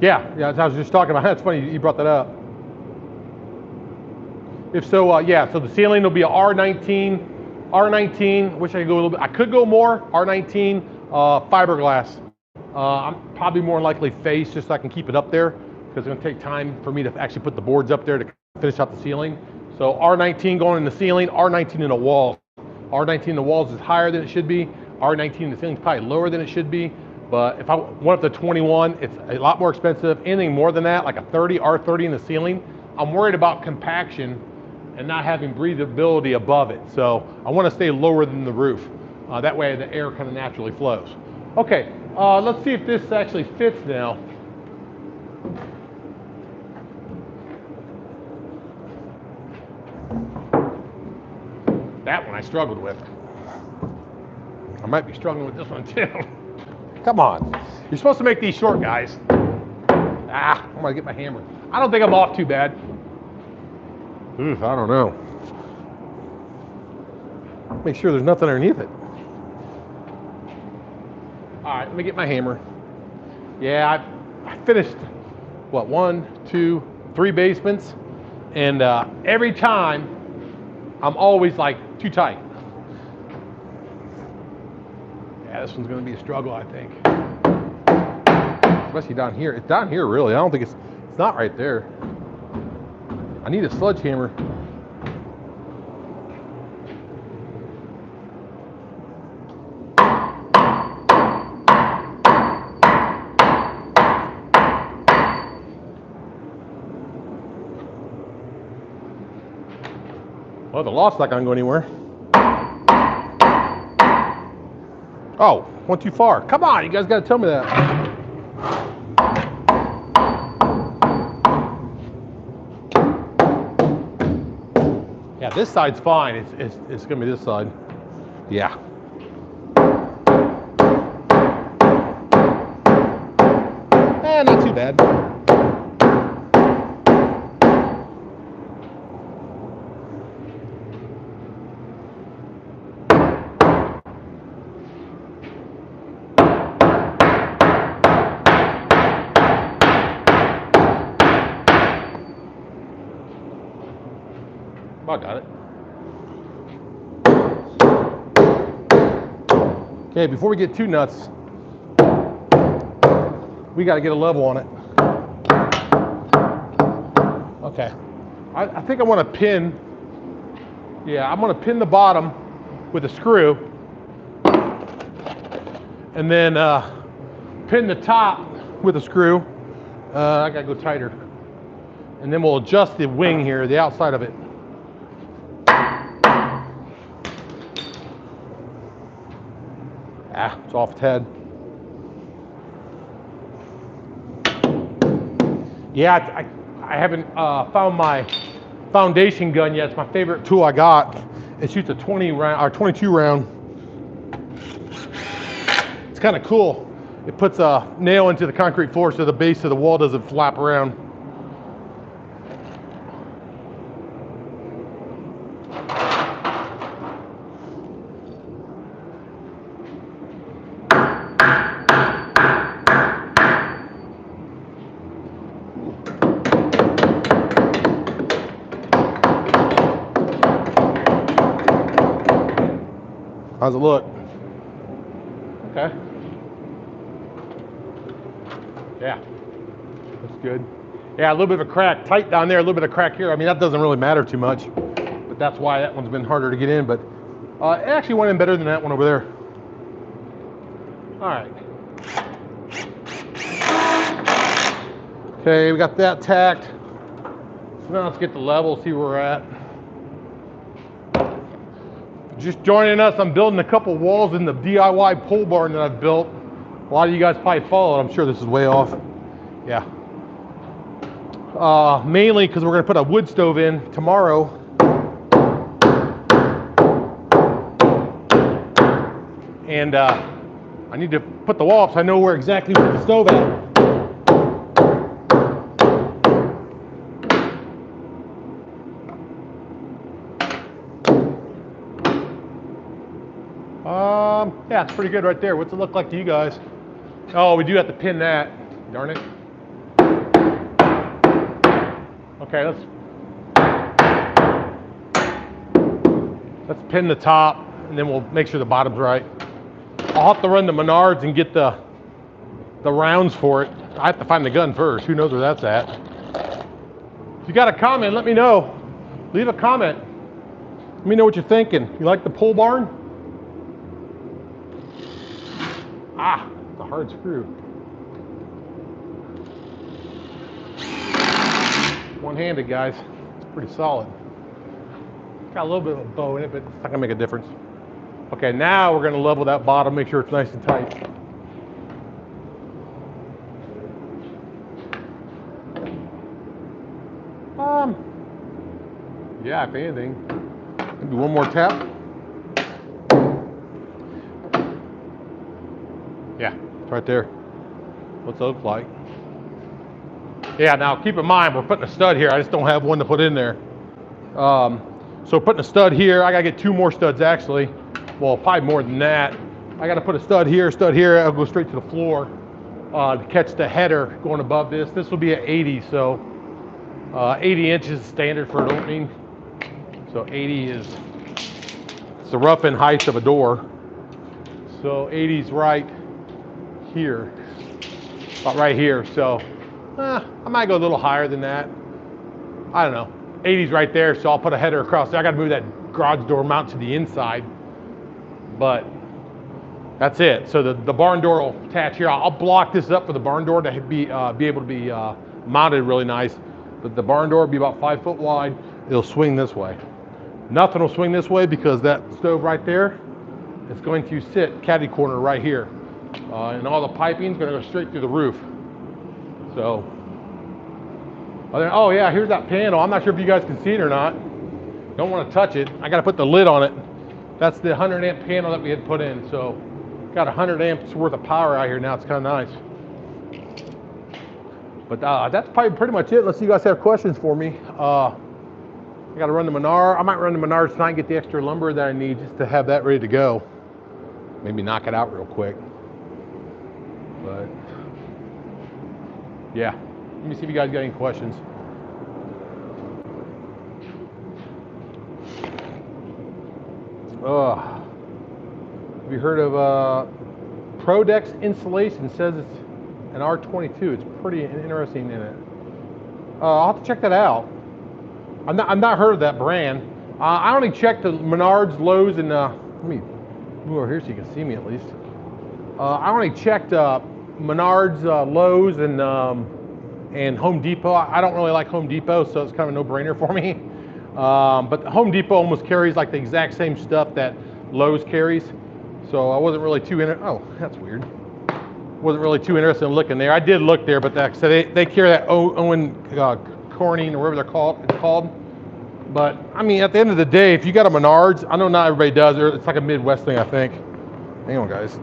Yeah, I was just talking about. That's funny you brought that up. If so, yeah. So the ceiling will be a R19. Wish I could go a little bit. I could go more. R19 fiberglass. I'm probably more likely face, just so I can keep it up there, because it's going to take time for me to actually put the boards up there to finish out the ceiling. So R19 going in the ceiling, R19 in the walls. R19 in the walls is higher than it should be. R19 in the ceiling is probably lower than it should be. But if I went up to 21, it's a lot more expensive. Anything more than that, like a 30, R30 in the ceiling, I'm worried about compaction and not having breathability above it. So I want to stay lower than the roof. That way the air kind of naturally flows. Okay, let's see if this actually fits now. That one I struggled with. I might be struggling with this one too. Come on. You're supposed to make these short, guys. I'm gonna get my hammer. I don't think I'm off too bad. Oof, I don't know. Make sure there's nothing underneath it. All right, let me get my hammer. Yeah, I finished, what, 1, 2, 3 basements, and every time I'm always like too tight. Yeah, this one's gonna be a struggle, I think. Especially down here. It's down here, really. I don't think it's not right there. I need a sledgehammer. Well, the loft's not gonna go anywhere. Oh, went too far. Come on, you guys gotta tell me that. Yeah, this side's fine. It's gonna be this side. Yeah. Not too bad. I got it. Okay, before we get too nuts, we got to get a level on it. Okay, I think I want to pin. Yeah, I'm going to pin the bottom with a screw, and then pin the top with a screw. I got to go tighter, and then we'll adjust the wing here, the outside of it. It's off its head. Yeah, I haven't found my foundation gun yet. It's my favorite tool I got. It shoots a 20 round or 22 round. It's kind of cool. It puts a nail into the concrete floor so the base of the wall doesn't flap around. How's it look? Okay. Yeah, that's good. Yeah, a little bit of a crack, tight down there, a little bit of crack here. I mean, that doesn't really matter too much, but that's why that one's been harder to get in, but it actually went in better than that one over there. All right. Okay, we got that tacked. So now let's get the level, see where we're at. Just joining us, I'm building a couple walls in the DIY pole barn that I've built. A lot of you guys probably followed. I'm sure this is way off. Yeah. Mainly because we're going to put a wood stove in tomorrow. And I need to put the wall up so I know where exactly where the stove at. Yeah, it's pretty good right there. What's it look like to you guys? Oh, we do have to pin that. Darn it. Okay, let's pin the top, and then we'll make sure the bottom's right. I'll have to run to Menards and get the rounds for it. I have to find the gun first. Who knows where that's at? If you got a comment, let me know. Leave a comment. Let me know what you're thinking. You like the pole barn? Ah, it's a hard screw. One-handed, guys. It's pretty solid. Got a little bit of a bow in it, but it's not gonna make a difference. Okay, now we're gonna level that bottom, make sure it's nice and tight. Yeah, if anything. Maybe one more tap. Yeah, it's right there. What's it look like? Yeah, now keep in mind, we're putting a stud here. I just don't have one to put in there. So putting a stud here, I gotta get 2 more studs actually. Well, probably more than that. I gotta put a stud here, I'll go straight to the floor to catch the header going above this. This will be at 80, so 80 inches is standard for an opening. So 80 is it's the rough end height of a door. So 80 is right here, about right here. So I might go a little higher than that. I don't know. 80's right there, so I'll put a header across there. I got to move that garage door mount to the inside, but that's it. So the barn door will attach here. I'll block this up for the barn door to be able to be mounted really nice. But the barn door will be about 5 foot wide. It'll swing this way. Nothing will swing this way because that stove right there is going to sit caddy corner right here, and all the piping is going to go straight through the roof. So. Oh yeah, here's that panel. I'm not sure if you guys can see it or not. Don't want to touch it. I got to put the lid on it. That's the 100 amp panel that we had put in. So got 100 amps worth of power out here now. It's kind of nice. But that's probably pretty much it. Unless you guys have questions for me. I got to run the Menards. I might run the Menards tonight and get the extra lumber that I need just to have that ready to go. Maybe knock it out real quick. But yeah. Let me see if you guys got any questions. Have you heard of Prodex insulation? It says it's an R22. It's pretty interesting in it. I'll have to check that out. I've not heard of that brand. I only checked the Menards, Lowe's, and let me move over here so you can see me at least. I only checked Menards, Lowe's, and Home Depot. I don't really like Home Depot, so it's kind of a no-brainer for me. But Home Depot almost carries like the exact same stuff that Lowe's carries, so I wasn't really too oh, that's weird. Wasn't really too interested in looking there. I did look there, but so they carry that Owen Corning or whatever it's called. But I mean, at the end of the day, if you got a Menards, I know not everybody does. It's like a Midwest thing, I think. Hang on, guys.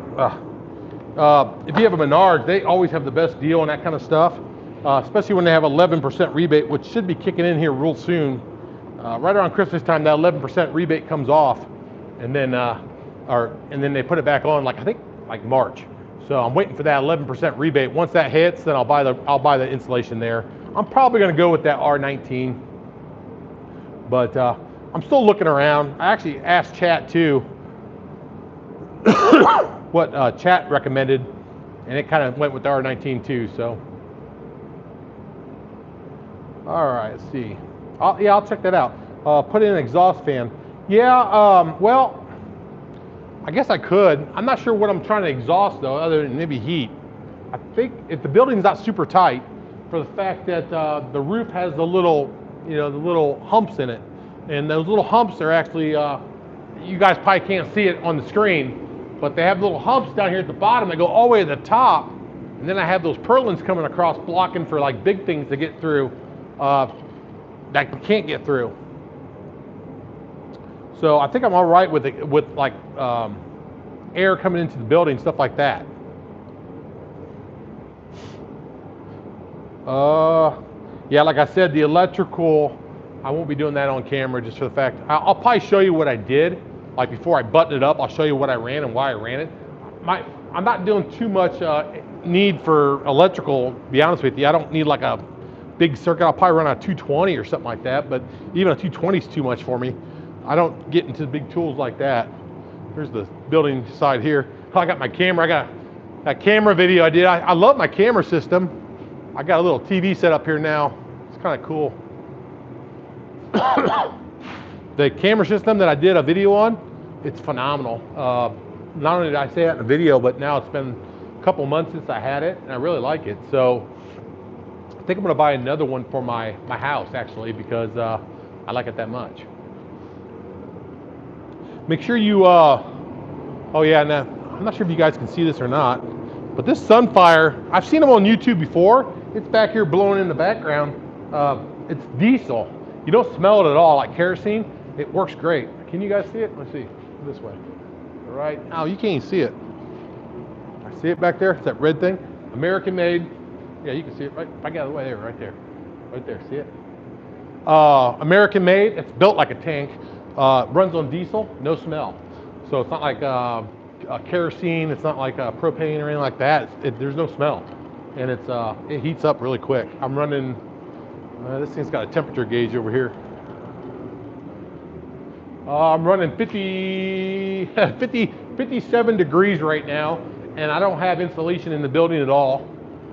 If you have a Menards, they always have the best deal on that kind of stuff. Especially when they have 11% rebate, which should be kicking in here real soon. Right around Christmas time, that 11% rebate comes off, and then they put it back on, like I think like March. So I'm waiting for that 11% rebate. Once that hits, then I'll buy the insulation there. I'm probably going to go with that R19, but I'm still looking around. I actually asked Chat too what Chat recommended, and it kind of went with the R19 too. So. All right, let's see. I'll check that out. Put in an exhaust fan. Yeah, well, I guess I could. I'm not sure what I'm trying to exhaust though, other than maybe heat. I think if the building's not super tight, for the fact that the roof has the little humps in it, and those little humps are actually, you guys probably can't see it on the screen, but they have little humps down here at the bottom that go all the way to the top, and then I have those purlins coming across blocking for like big things to get through. That you can't get through. So I think I'm all right with like air coming into the building, stuff like that. Yeah, like I said, the electrical, I won't be doing that on camera just for the fact, I'll probably show you what I did. Like before I button it up, I'll show you what I ran and why I ran it. I'm not doing too much need for electrical, to be honest with you. I don't need like a big circuit. I'll probably run a 220 or something like that, but even a 220 is too much for me. I don't get into big tools like that. Here's the building side here. I got my camera. I got that camera video I did. I love my camera system. I got a little TV set up here now. It's kind of cool. The camera system that I did a video on, it's phenomenal. Not only did I say that in the video, but now it's been a couple months since I had it, and I really like it. So I think I'm gonna buy another one for my house, actually, because I like it that much. Make sure you, oh yeah, now, I'm not sure if you guys can see this or not, but this Sunfire, I've seen them on YouTube before. It's back here blowing in the background. It's diesel. You don't smell it at all, like kerosene. It works great. Can you guys see it? Let's see, this way. All right, oh, you can't even see it. I see it back there, it's that red thing. American made. Yeah, you can see it right, if I get out of the way there, right there. Right there, see it? American made, it's built like a tank. Runs on diesel, no smell. So it's not like kerosene, it's not like propane or anything like that. There's no smell. And it heats up really quick. I'm running, this thing's got a temperature gauge over here. I'm running 57 degrees right now, and I don't have insulation in the building at all.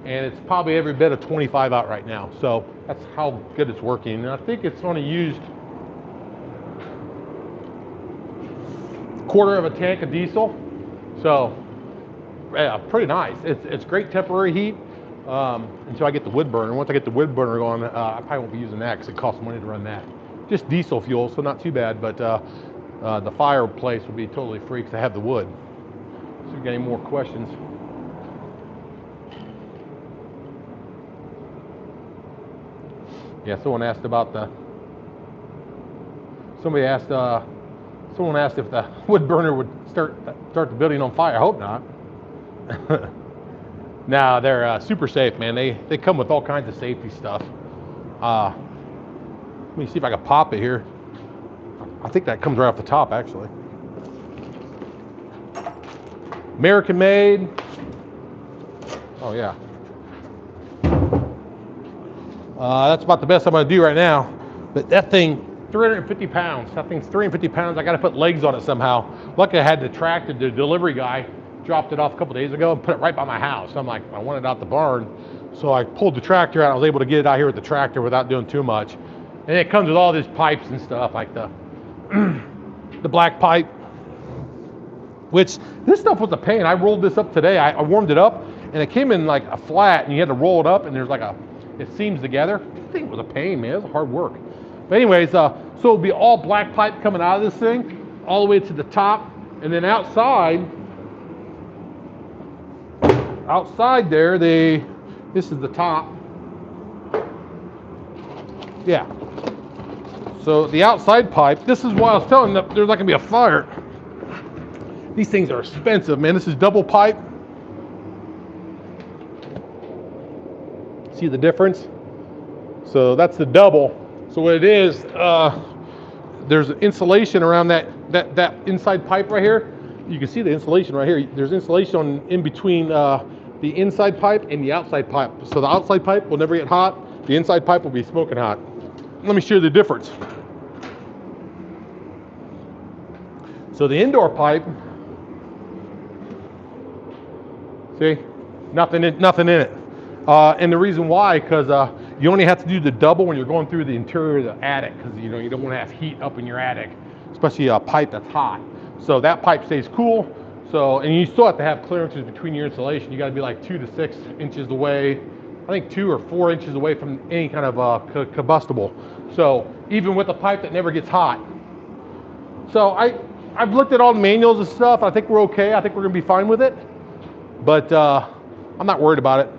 And it's probably every bit of 25 out right now. So that's how good it's working. And I think it's only used quarter of a tank of diesel. So yeah, pretty nice. It's great temporary heat until I get the wood burner. Once I get the wood burner going, I probably won't be using that because it costs money to run that. Just diesel fuel, so not too bad, but the fireplace will be totally free because I have the wood. So if you got any more questions. Yeah, someone asked about somebody asked, someone asked if the wood burner would start the building on fire. I hope not. Nah, they're super safe, man. They come with all kinds of safety stuff. Let me see if I can pop it here. I think that comes right off the top, actually. American made. Oh yeah. That's about the best I'm gonna do right now. But that thing, 350 pounds. That thing's 350 pounds. I gotta put legs on it somehow. Luckily I had the tractor, the delivery guy dropped it off a couple days ago and put it right by my house. I'm like, I want it out the barn. So I pulled the tractor out. I was able to get it out here with the tractor without doing too much. And it comes with all these pipes and stuff, like the black pipe, which this stuff was a pain. I rolled this up today. I warmed it up and it came in like a flat and you had to roll it up and there's like it seams together. This thing was a pain, man. It was hard work. But anyways, so it'll be all black pipe coming out of this thing, all the way to the top, and then outside there, this is the top. Yeah. So the outside pipe, this is why I was telling them there's not gonna be a fire. These things are expensive, man. This is double pipe. See the difference? So that's the double. So what it is, there's insulation around that inside pipe right here. You can see the insulation right here. There's insulation in between the inside pipe and the outside pipe. So the outside pipe will never get hot. The inside pipe will be smoking hot. Let me show you the difference. So the indoor pipe, see, nothing in it. And the reason why, because you only have to do the double when you're going through the interior of the attic, because you don't want to have heat up in your attic, especially a pipe that's hot. So that pipe stays cool. So, and you still have to have clearances between your insulation. You got to be like 2 to 6 inches away. I think 2 or 4 inches away from any kind of combustible. So even with a pipe that never gets hot. So I've looked at all the manuals and stuff. I think we're okay. I think we're gonna be fine with it. But I'm not worried about it.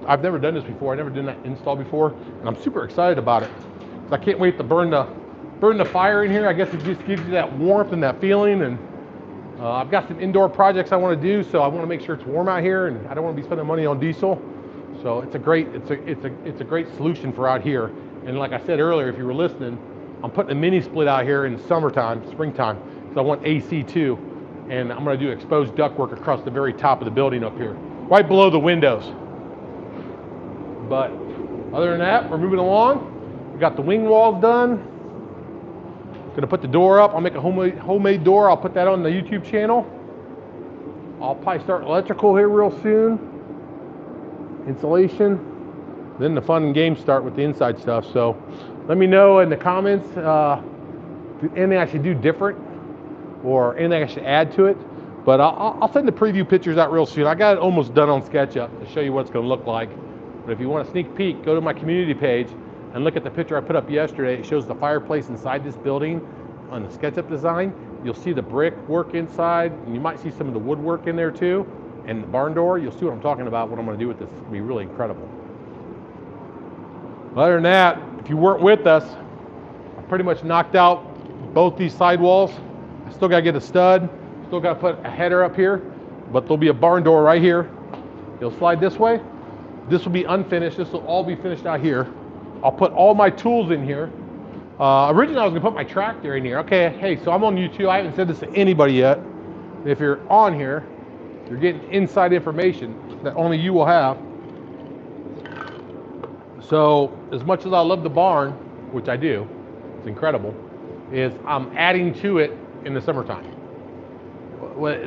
I've never done this before. I've never done that install before, and I'm super excited about it. So I can't wait to burn the fire in here. I guess it just gives you that warmth and that feeling, and I've got some indoor projects I want to do, so I want to make sure it's warm out here, and I don't want to be spending money on diesel. So it's a great solution for out here. And like I said earlier, if you were listening, I'm putting a mini split out here in summertime, springtime, because I want AC too. And I'm going to do exposed ductwork across the very top of the building up here, right below the windows. But other than that, we're moving along. We got the wing walls done. Gonna put the door up. I'll make a homemade door. I'll put that on the YouTube channel. I'll probably start electrical here real soon. Insulation. Then the fun and games start with the inside stuff. So let me know in the comments anything I should do different or anything I should add to it. But I'll send the preview pictures out real soon. I got it almost done on SketchUp to show you what it's gonna look like. But if you want a sneak peek, go to my community page and look at the picture I put up yesterday. It shows the fireplace inside this building on the SketchUp design. You'll see the brick work inside, and you might see some of the woodwork in there too, and the barn door. You'll see what I'm talking about, what I'm gonna do with this. It's gonna be really incredible. Other than that, if you weren't with us, I pretty much knocked out both these sidewalls. I still gotta get a stud, still gotta put a header up here, but there'll be a barn door right here. It'll slide this way. This will be unfinished. This will all be finished out here. I'll put all my tools in here. Originally I was gonna put my tractor in here. Okay, hey, so I'm on YouTube. I haven't said this to anybody yet. If you're on here, you're getting inside information that only you will have. So as much as I love the barn, which I do, it's incredible, is I'm adding to it in the summertime.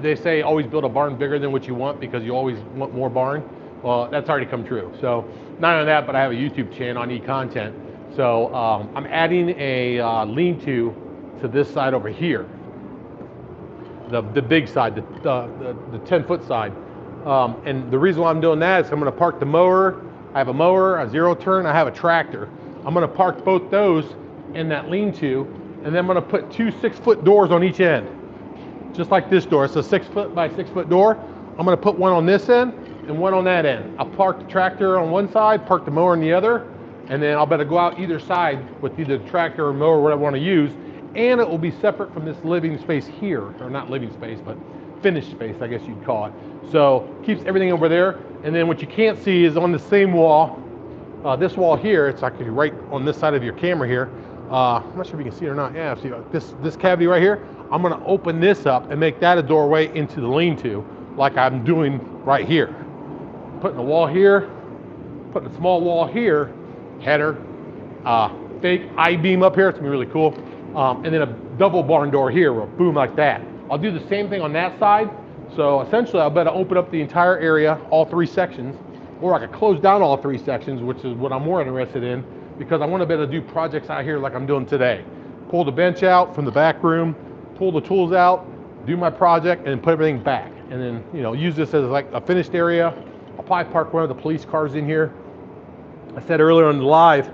They say always build a barn bigger than what you want because you always want more barn. Well, that's already come true. So not only that, but I have a YouTube channel, I need content. So I'm adding a lean-to this side over here. The big side, the 10-foot side. And the reason why I'm doing that is I'm gonna park the mower. I have a mower, a zero turn, I have a tractor. I'm gonna park both those in that lean-to, and then I'm gonna put 2 6-foot doors on each end. Just like this door, it's a 6-foot by 6-foot door. I'm gonna put one on this end and one on that end. I'll park the tractor on one side, park the mower on the other, and then I'll better go out either side with either the tractor or mower, whatever I want to use, and it will be separate from this living space here, or not living space, but finished space, I guess you'd call it. So keeps everything over there, and then what you can't see is on the same wall, this wall here, it's actually right on this side of your camera here. I'm not sure if you can see it or not. Yeah, see this cavity right here. I'm gonna open this up and make that a doorway into the lean-to, like I'm doing right here. Putting a wall here, putting a small wall here, header, fake I-beam up here, it's gonna be really cool. And then a double barn door here, boom, like that. I'll do the same thing on that side. So essentially I'll better open up the entire area, all 3 sections, or I could close down all 3 sections, which is what I'm more interested in, because I want to be able to do projects out here like I'm doing today. Pull the bench out from the back room, pull the tools out, do my project, and put everything back. And then, you know, use this as like a finished area. I'll probably park one of the police cars in here. I said earlier on the live,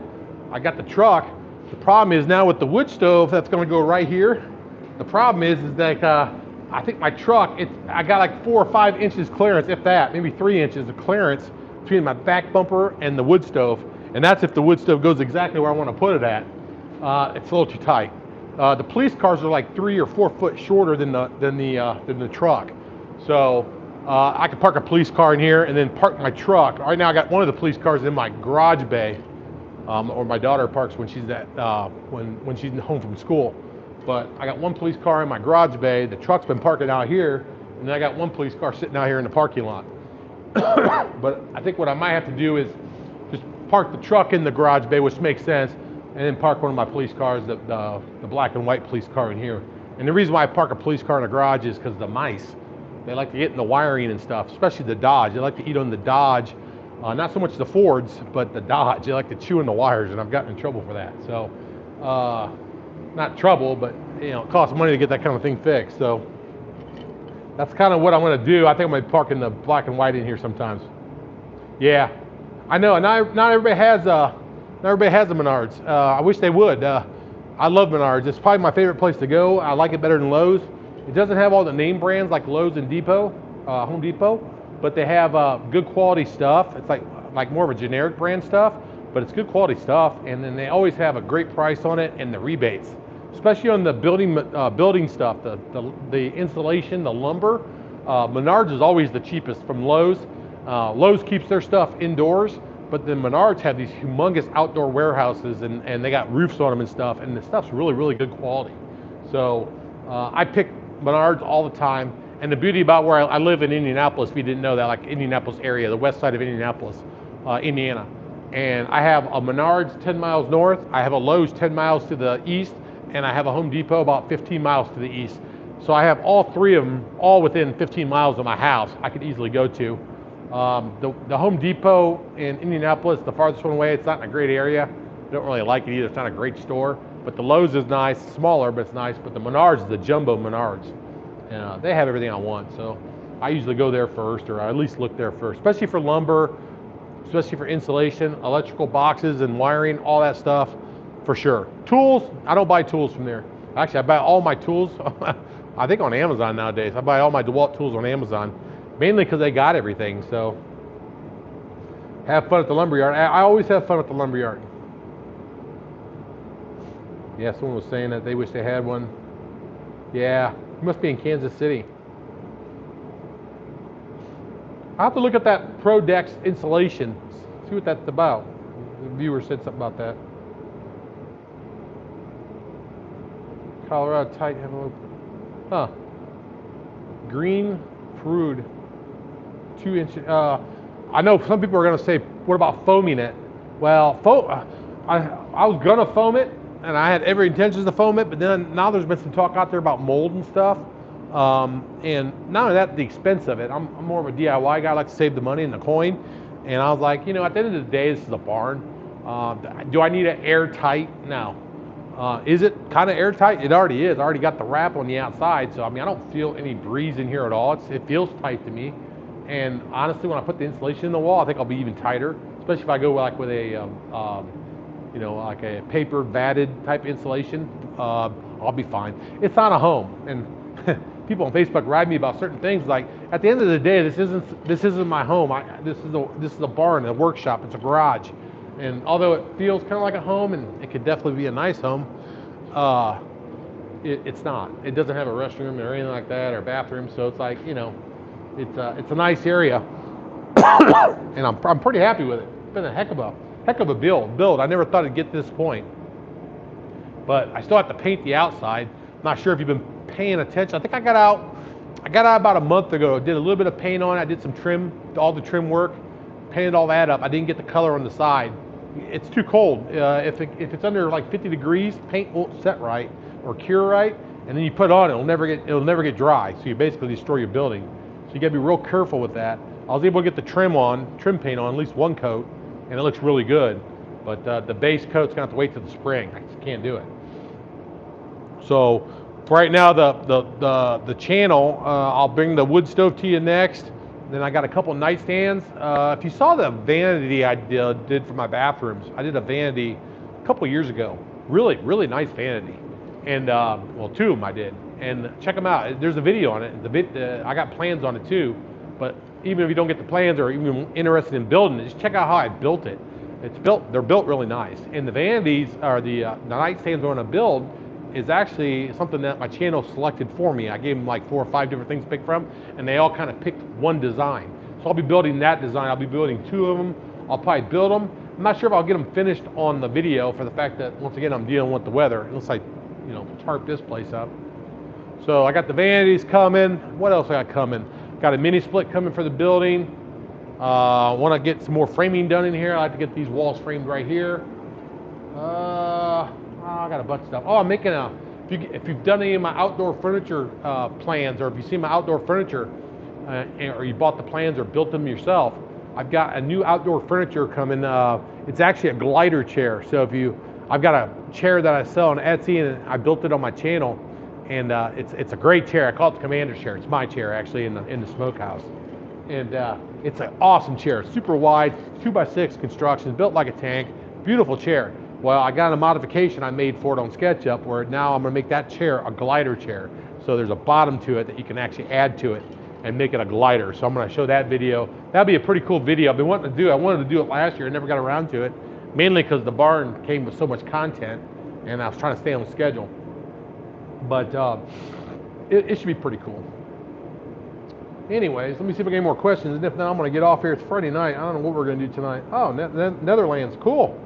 I got the truck. The problem is now with the wood stove, that's gonna go right here. The problem is that I think my truck, I got like 4 or 5 inches clearance, if that, maybe 3 inches of clearance between my back bumper and the wood stove. And that's if the wood stove goes exactly where I want to put it at. It's a little too tight. The police cars are like 3 or 4 foot shorter than the truck. So I could park a police car in here and then park my truck. Right now I got one of the police cars in my garage bay, or my daughter parks when she's when she's home from school. But I got one police car in my garage bay. The truck's been parking out here, and then I got one police car sitting out here in the parking lot. But I think what I might have to do is just park the truck in the garage bay, which makes sense, and then park one of my police cars, the black and white police car in here. And the reason why I park a police car in the garage is because the mice, they like to get in the wiring and stuff, especially the Dodge. They like to eat on the Dodge, not so much the Fords, but the Dodge. They like to chew in the wires, and I've gotten in trouble for that. So, not trouble, but you know, it costs money to get that kind of thing fixed. So that's kind of what I'm gonna do. I think I'm gonna be parking the black and white in here sometimes. Yeah, I know. Not everybody has a Menards. I wish they would. I love Menards. It's probably my favorite place to go. I like it better than Lowe's. It doesn't have all the name brands like Lowe's and Home Depot, but they have good quality stuff. It's like more of a generic brand stuff, but it's good quality stuff. And then they always have a great price on it and the rebates. especially on the building stuff, the insulation, the lumber. Menards is always the cheapest from Lowe's. Lowe's keeps their stuff indoors, but then Menards have these humongous outdoor warehouses, and they got roofs on them and stuff, and the stuff's really, really good quality. So I pick Menards all the time. And the beauty about where I live in Indianapolis, if you didn't know that, like Indianapolis area, the west side of Indianapolis, Indiana. And I have a Menards 10 miles north, I have a Lowe's 10 miles to the east, and I have a Home Depot about 15 miles to the east. So I have all three of them all within 15 miles of my house I could easily go to. The Home Depot in Indianapolis, the farthest one away, it's not in a great area. I don't really like it either, it's not a great store. But the Lowe's is nice, smaller, but it's nice. But the Menards is the jumbo Menards. They have everything I want, so I usually go there first, or I at least look there first, especially for lumber, especially for insulation, electrical boxes and wiring, all that stuff, for sure. Tools, I don't buy tools from there. Actually, I buy all my tools, I think on Amazon nowadays. I buy all my DeWalt tools on Amazon, mainly because they got everything, so have fun at the lumberyard. I always have fun at the lumberyard. Yeah, someone was saying that they wish they had one. Yeah. Must be in Kansas City. I'll have to look at that Pro-Dex insulation, see what that's about. The viewer said something about that. Colorado tight envelope. Huh. Green Prude. 2 inch. I know some people are going to say, what about foaming it? Well, I was going to foam it, and I had every intention to foam it, but then now there's been some talk out there about mold and stuff. And not only that, the expense of it. I'm more of a DIY guy. I like to save the money and the coin. And I was like, you know, at the end of the day, this is a barn. Do I need it airtight? No. Is it kind of airtight? It already is. I already got the wrap on the outside. So, I mean, I don't feel any breeze in here at all. It feels tight to me. And honestly, when I put the insulation in the wall, I think I'll be even tighter, especially if I go like with a, you know, like a paper vatted type insulation. I'll be fine. It's not a home, and people on Facebook write me about certain things. Like, at the end of the day, this isn't my home. This is a barn, a workshop. It's a garage, and although it feels kind of like a home, and it could definitely be a nice home, it's not. It doesn't have a restroom or anything like that, or bathroom. So it's like, you know, it's a nice area, and I'm pretty happy with it. It's been a heck of a build. I never thought it'd get to this point, but I still have to paint the outside. I'm not sure if you've been paying attention. I think I got out about a month ago. Did a little bit of paint on it. I did some trim, all the trim work, painted all that up. I didn't get the color on the side. It's too cold. If it's under like 50 degrees, paint won't set right or cure right, and then you put it on, it'll never get dry. So you basically destroy your building. So you gotta be real careful with that. I was able to get the trim paint on at least one coat, and it looks really good. But the base coat's gonna have to wait till the spring. I just can't do it. So for right now, the channel, I'll bring the wood stove to you next. Then I got a couple nightstands. If you saw the vanity I did for my bathrooms, I did a vanity a couple years ago. Really, really nice vanity. And well, 2 of them I did. And check them out. There's a video on it. I got plans on it too. But even if you don't get the plans or even interested in building it, just check out how I built it. They're built really nice. And the vanities, or the nightstands I want to build, is actually something that my channel selected for me. I gave them like 4 or 5 different things to pick from, and they all kind of picked one design. So I'll be building that design. I'll be building 2 of them. I'll probably build them. I'm not sure if I'll get them finished on the video for the fact that, once again, I'm dealing with the weather. It looks like, you know, tarp this place up. So I got the vanities coming. What else I got coming? Got a mini split coming for the building. I want to get some more framing done in here. I like to get these walls framed right here. I got a bunch of stuff. Oh, I'm making if you've done any of my outdoor furniture plans, or if you've seen my outdoor furniture, or you bought the plans or built them yourself, I've got a new outdoor furniture coming. It's actually a glider chair. So I've got a chair that I sell on Etsy, and I built it on my channel, and it's a great chair. I call it the commander's chair. It's my chair actually in the smokehouse, and it's an awesome chair. Super wide, 2x6 construction, built like a tank. Beautiful chair. Well, I got a modification I made for it on SketchUp, where now I'm going to make that chair a glider chair. So there's a bottom to it that you can actually add to it and make it a glider. So I'm going to show that video. That'll be a pretty cool video. I've been wanting to do it. I wanted to do it last year. I never got around to it, mainly because the barn came with so much content, and I was trying to stay on schedule. But it should be pretty cool. Anyways, let me see if I get any more questions, and if not, I'm going to get off here. It's Friday night. I don't know what we're going to do tonight. Oh, Netherlands, cool.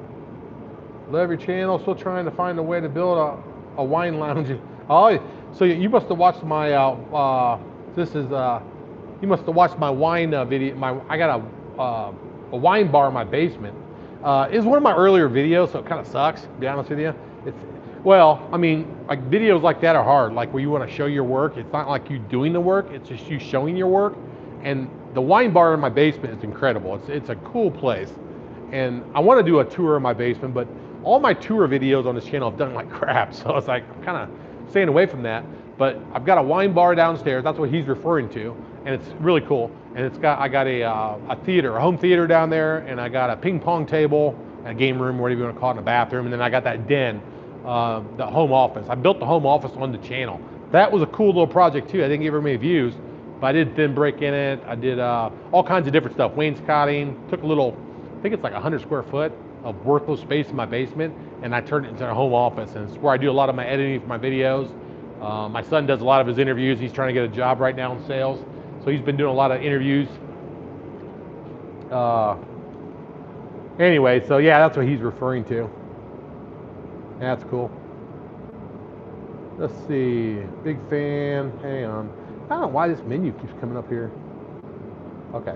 Love your channel. Still trying to find a way to build a wine lounge. Oh, so you must have watched my you must have watched my wine video. I got a wine bar in my basement. It's one of my earlier videos, so it kind of sucks, to be honest with you. Well, I mean, like videos like that are hard, like where you want to show your work. It's not like you doing the work, it's just you showing your work. And the wine bar in my basement is incredible. It's a cool place. And I want to do a tour of my basement, but all my tour videos on this channel have done like crap. So it's like, I'm kind of staying away from that. But I've got a wine bar downstairs, that's what he's referring to. And it's really cool. And I got a theater, a home theater down there, and I got a ping pong table, a game room, whatever you want to call it, in the bathroom. And then I got that den. The home office. I built the home office on the channel. That was a cool little project too. I didn't get very many views, but I did thin brick in it. I did all kinds of different stuff. Wainscoting. Took a little, I think it's like 100 square foot of worthless space in my basement, and I turned it into a home office. And it's where I do a lot of my editing for my videos. My son does a lot of his interviews. He's trying to get a job right now in sales, so he's been doing a lot of interviews. Anyway, so yeah, that's what he's referring to. That's cool. Let's see. Big fan. Hang on. I don't know why this menu keeps coming up here. Okay.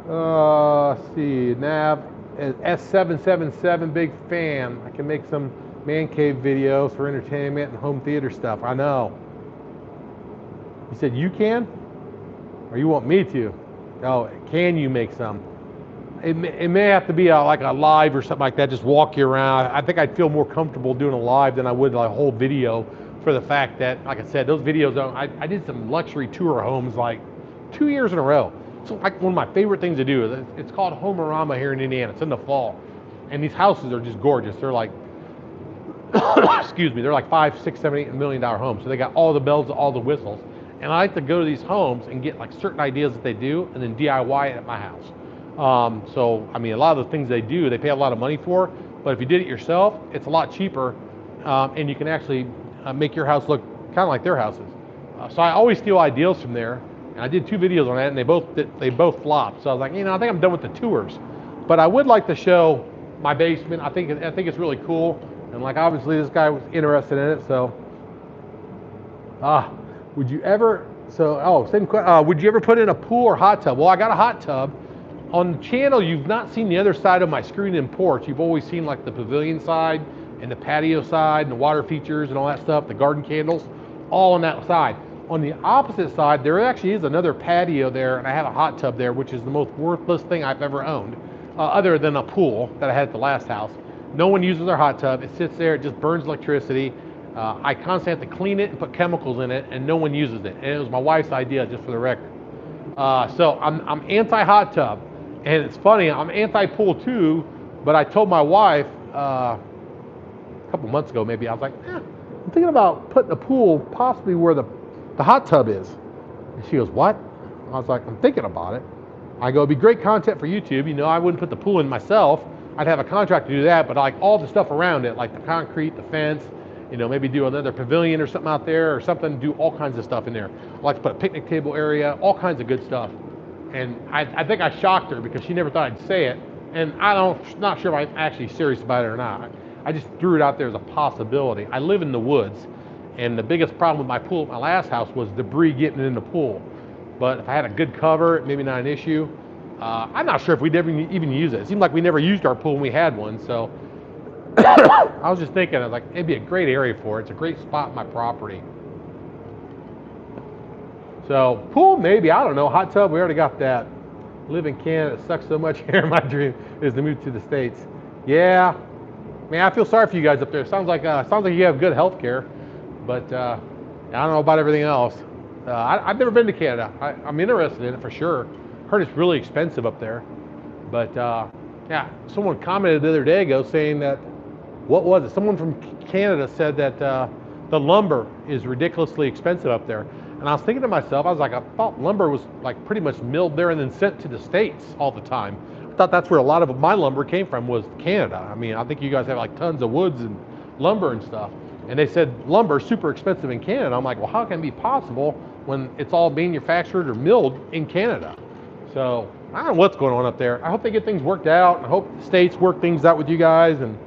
Let's see. Nav S777. Big fan. I can make some man cave videos for entertainment and home theater stuff. I know. You said you can? Or you want me to? Oh, can you make some? It may have to be like a live or something like that, just walk you around. I think I'd feel more comfortable doing a live than I would like a whole video, for the fact that, like I said, those videos, I did some luxury tour homes like 2 years in a row. It's like one of my favorite things to do. It's called Homeorama here in Indiana. It's in the fall. And these houses are just gorgeous. They're like, excuse me, they're like $5, $6, $7, $8 million homes. So they got all the bells, all the whistles. And I like to go to these homes and get like certain ideas that they do and then DIY it at my house. So, I mean, a lot of the things they do, they pay a lot of money for, but if you did it yourself, it's a lot cheaper, and you can actually make your house look kind of like their houses. So I always steal ideas from there, and I did 2 videos on that, and they both flopped. So I was like, I think I'm done with the tours, but I would like to show my basement. I think it's really cool, and like obviously this guy was interested in it. So, would you ever? So, same question. Would you ever put in a pool or hot tub? Well, I got a hot tub. On the channel, you've not seen the other side of my screened-in porch. You've always seen like the pavilion side and the patio side and the water features and all that stuff, the garden candles, all on that side. On the opposite side, there actually is another patio there, and I have a hot tub there, which is the most worthless thing I've ever owned, other than a pool that I had at the last house. No one uses their hot tub. It sits there, it just burns electricity. I constantly have to clean it and put chemicals in it, and no one uses it. And it was my wife's idea, just for the record. So I'm anti-hot tub. And it's funny, I'm anti-pool too, but I told my wife a couple months ago maybe, I was like, I'm thinking about putting a pool possibly where the hot tub is. And she goes, what? I was like, I'm thinking about it. I go, it'd be great content for YouTube. I wouldn't put the pool in myself. I'd have a contract to do that, but like all the stuff around it, like the concrete, the fence, maybe do another pavilion or something out there or something, do all kinds of stuff in there. I'd like to put a picnic table area, all kinds of good stuff. And I think I shocked her because she never thought I'd say it. And not sure if I'm actually serious about it or not. I just threw it out there as a possibility. I live in the woods, and the biggest problem with my pool at my last house was debris getting in the pool. But if I had a good cover, maybe not an issue. I'm not sure if we'd ever even use it. It seemed like we never used our pool when we had one. So I was just thinking, I was like, it'd be a great area for it. It's a great spot in my property. So pool, maybe, I don't know. Hot tub, we already got that. Live in Canada, it sucks so much here. My dream is to move to the States. Yeah, man, I feel sorry for you guys up there. Sounds like you have good health care, but I don't know about everything else. I've never been to Canada. I'm interested in it for sure. Heard it's really expensive up there. But yeah, someone commented the other day ago saying that, what was it? Someone from Canada said that the lumber is ridiculously expensive up there. And I was thinking to myself, I was like, I thought lumber was like pretty much milled there and then sent to the States all the time. I thought that's where a lot of my lumber came from, was Canada. I mean, I think you guys have like tons of woods and lumber and stuff. And they said lumber is super expensive in Canada. I'm like, well, how can it be possible when it's all manufactured or milled in Canada? So I don't know what's going on up there. I hope they get things worked out. I hope the states work things out with you guys. And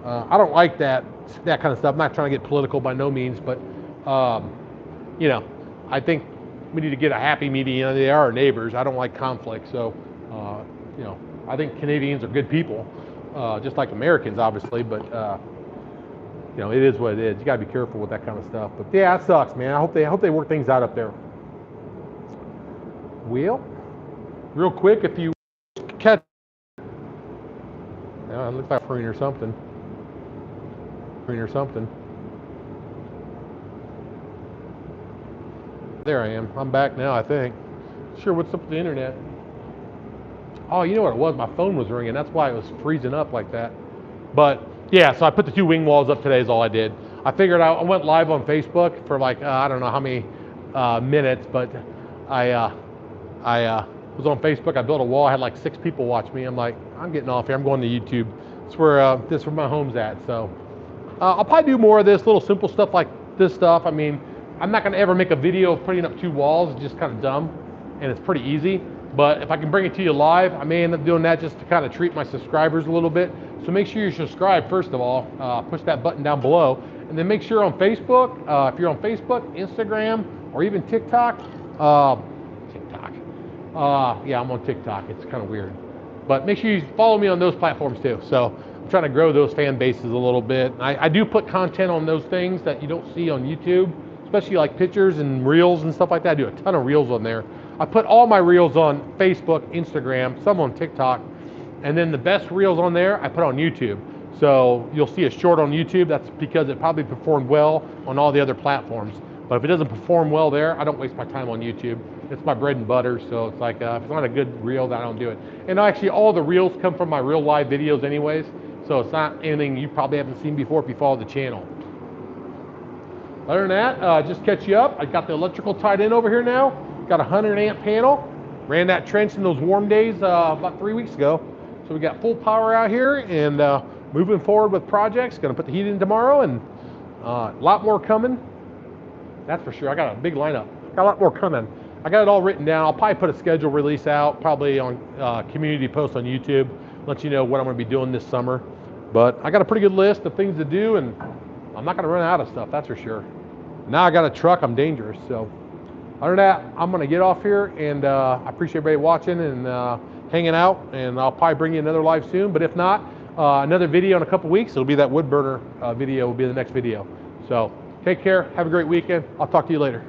I don't like that kind of stuff. I'm not trying to get political by no means, but you know, I think we need to get a happy medium. They are our neighbors. I don't like conflict. So, you know, I think Canadians are good people, just like Americans, obviously. But, you know, it is what it is. You got to be careful with that kind of stuff. But yeah, it sucks, man. I hope they work things out up there. Well, real quick, if you catch, yeah, it looks like green or something. Green or something. There I am. I'm back now, I think. Sure, what's up with the internet? Oh, you know what it was? My phone was ringing. That's why it was freezing up like that. But yeah, so I put the 2 wing walls up today is all I did. I figured I went live on Facebook for like, I don't know how many minutes, but I was on Facebook. I built a wall. I had like 6 people watch me. I'm like, I'm getting off here. I'm going to YouTube. That's where my home's at. So I'll probably do more of this little simple stuff like this stuff. I mean, I'm not going to ever make a video of putting up 2 walls. It's just kind of dumb, and it's pretty easy. But if I can bring it to you live, I may end up doing that just to kind of treat my subscribers a little bit. So make sure you subscribe first of all. Push that button down below, and then make sure on Facebook, if you're on Facebook, Instagram, or even TikTok. Yeah, I'm on TikTok. It's kind of weird, but make sure you follow me on those platforms too. So I'm trying to grow those fan bases a little bit. I do put content on those things that you don't see on YouTube, especially like pictures and reels and stuff like that. I do a ton of reels on there. I put all my reels on Facebook, Instagram, some on TikTok, and then the best reels on there I put on YouTube. So you'll see a short on YouTube. That's because it probably performed well on all the other platforms. But if it doesn't perform well there, I don't waste my time on YouTube. It's my bread and butter. So it's like, if it's not a good reel, then I don't do it. And actually all the reels come from my real live videos anyways. So it's not anything you probably haven't seen before if you follow the channel. Other than that, just catch you up. I got the electrical tied in over here now. Got a 100 amp panel. Ran that trench in those warm days about 3 weeks ago. So we got full power out here and moving forward with projects. Gonna put the heat in tomorrow and a lot more coming. That's for sure. I got a big lineup. Got a lot more coming. I got it all written down. I'll probably put a schedule release out, probably on community post on YouTube. Let you know what I'm gonna be doing this summer. But I got a pretty good list of things to do, and I'm not gonna run out of stuff, that's for sure. Now I got a truck, I'm dangerous. So other than that, I'm gonna get off here, and I appreciate everybody watching and hanging out, and I'll probably bring you another live soon, but if not, another video in a couple weeks. It'll be that wood burner video will be the next video. So take care, have a great weekend. I'll talk to you later.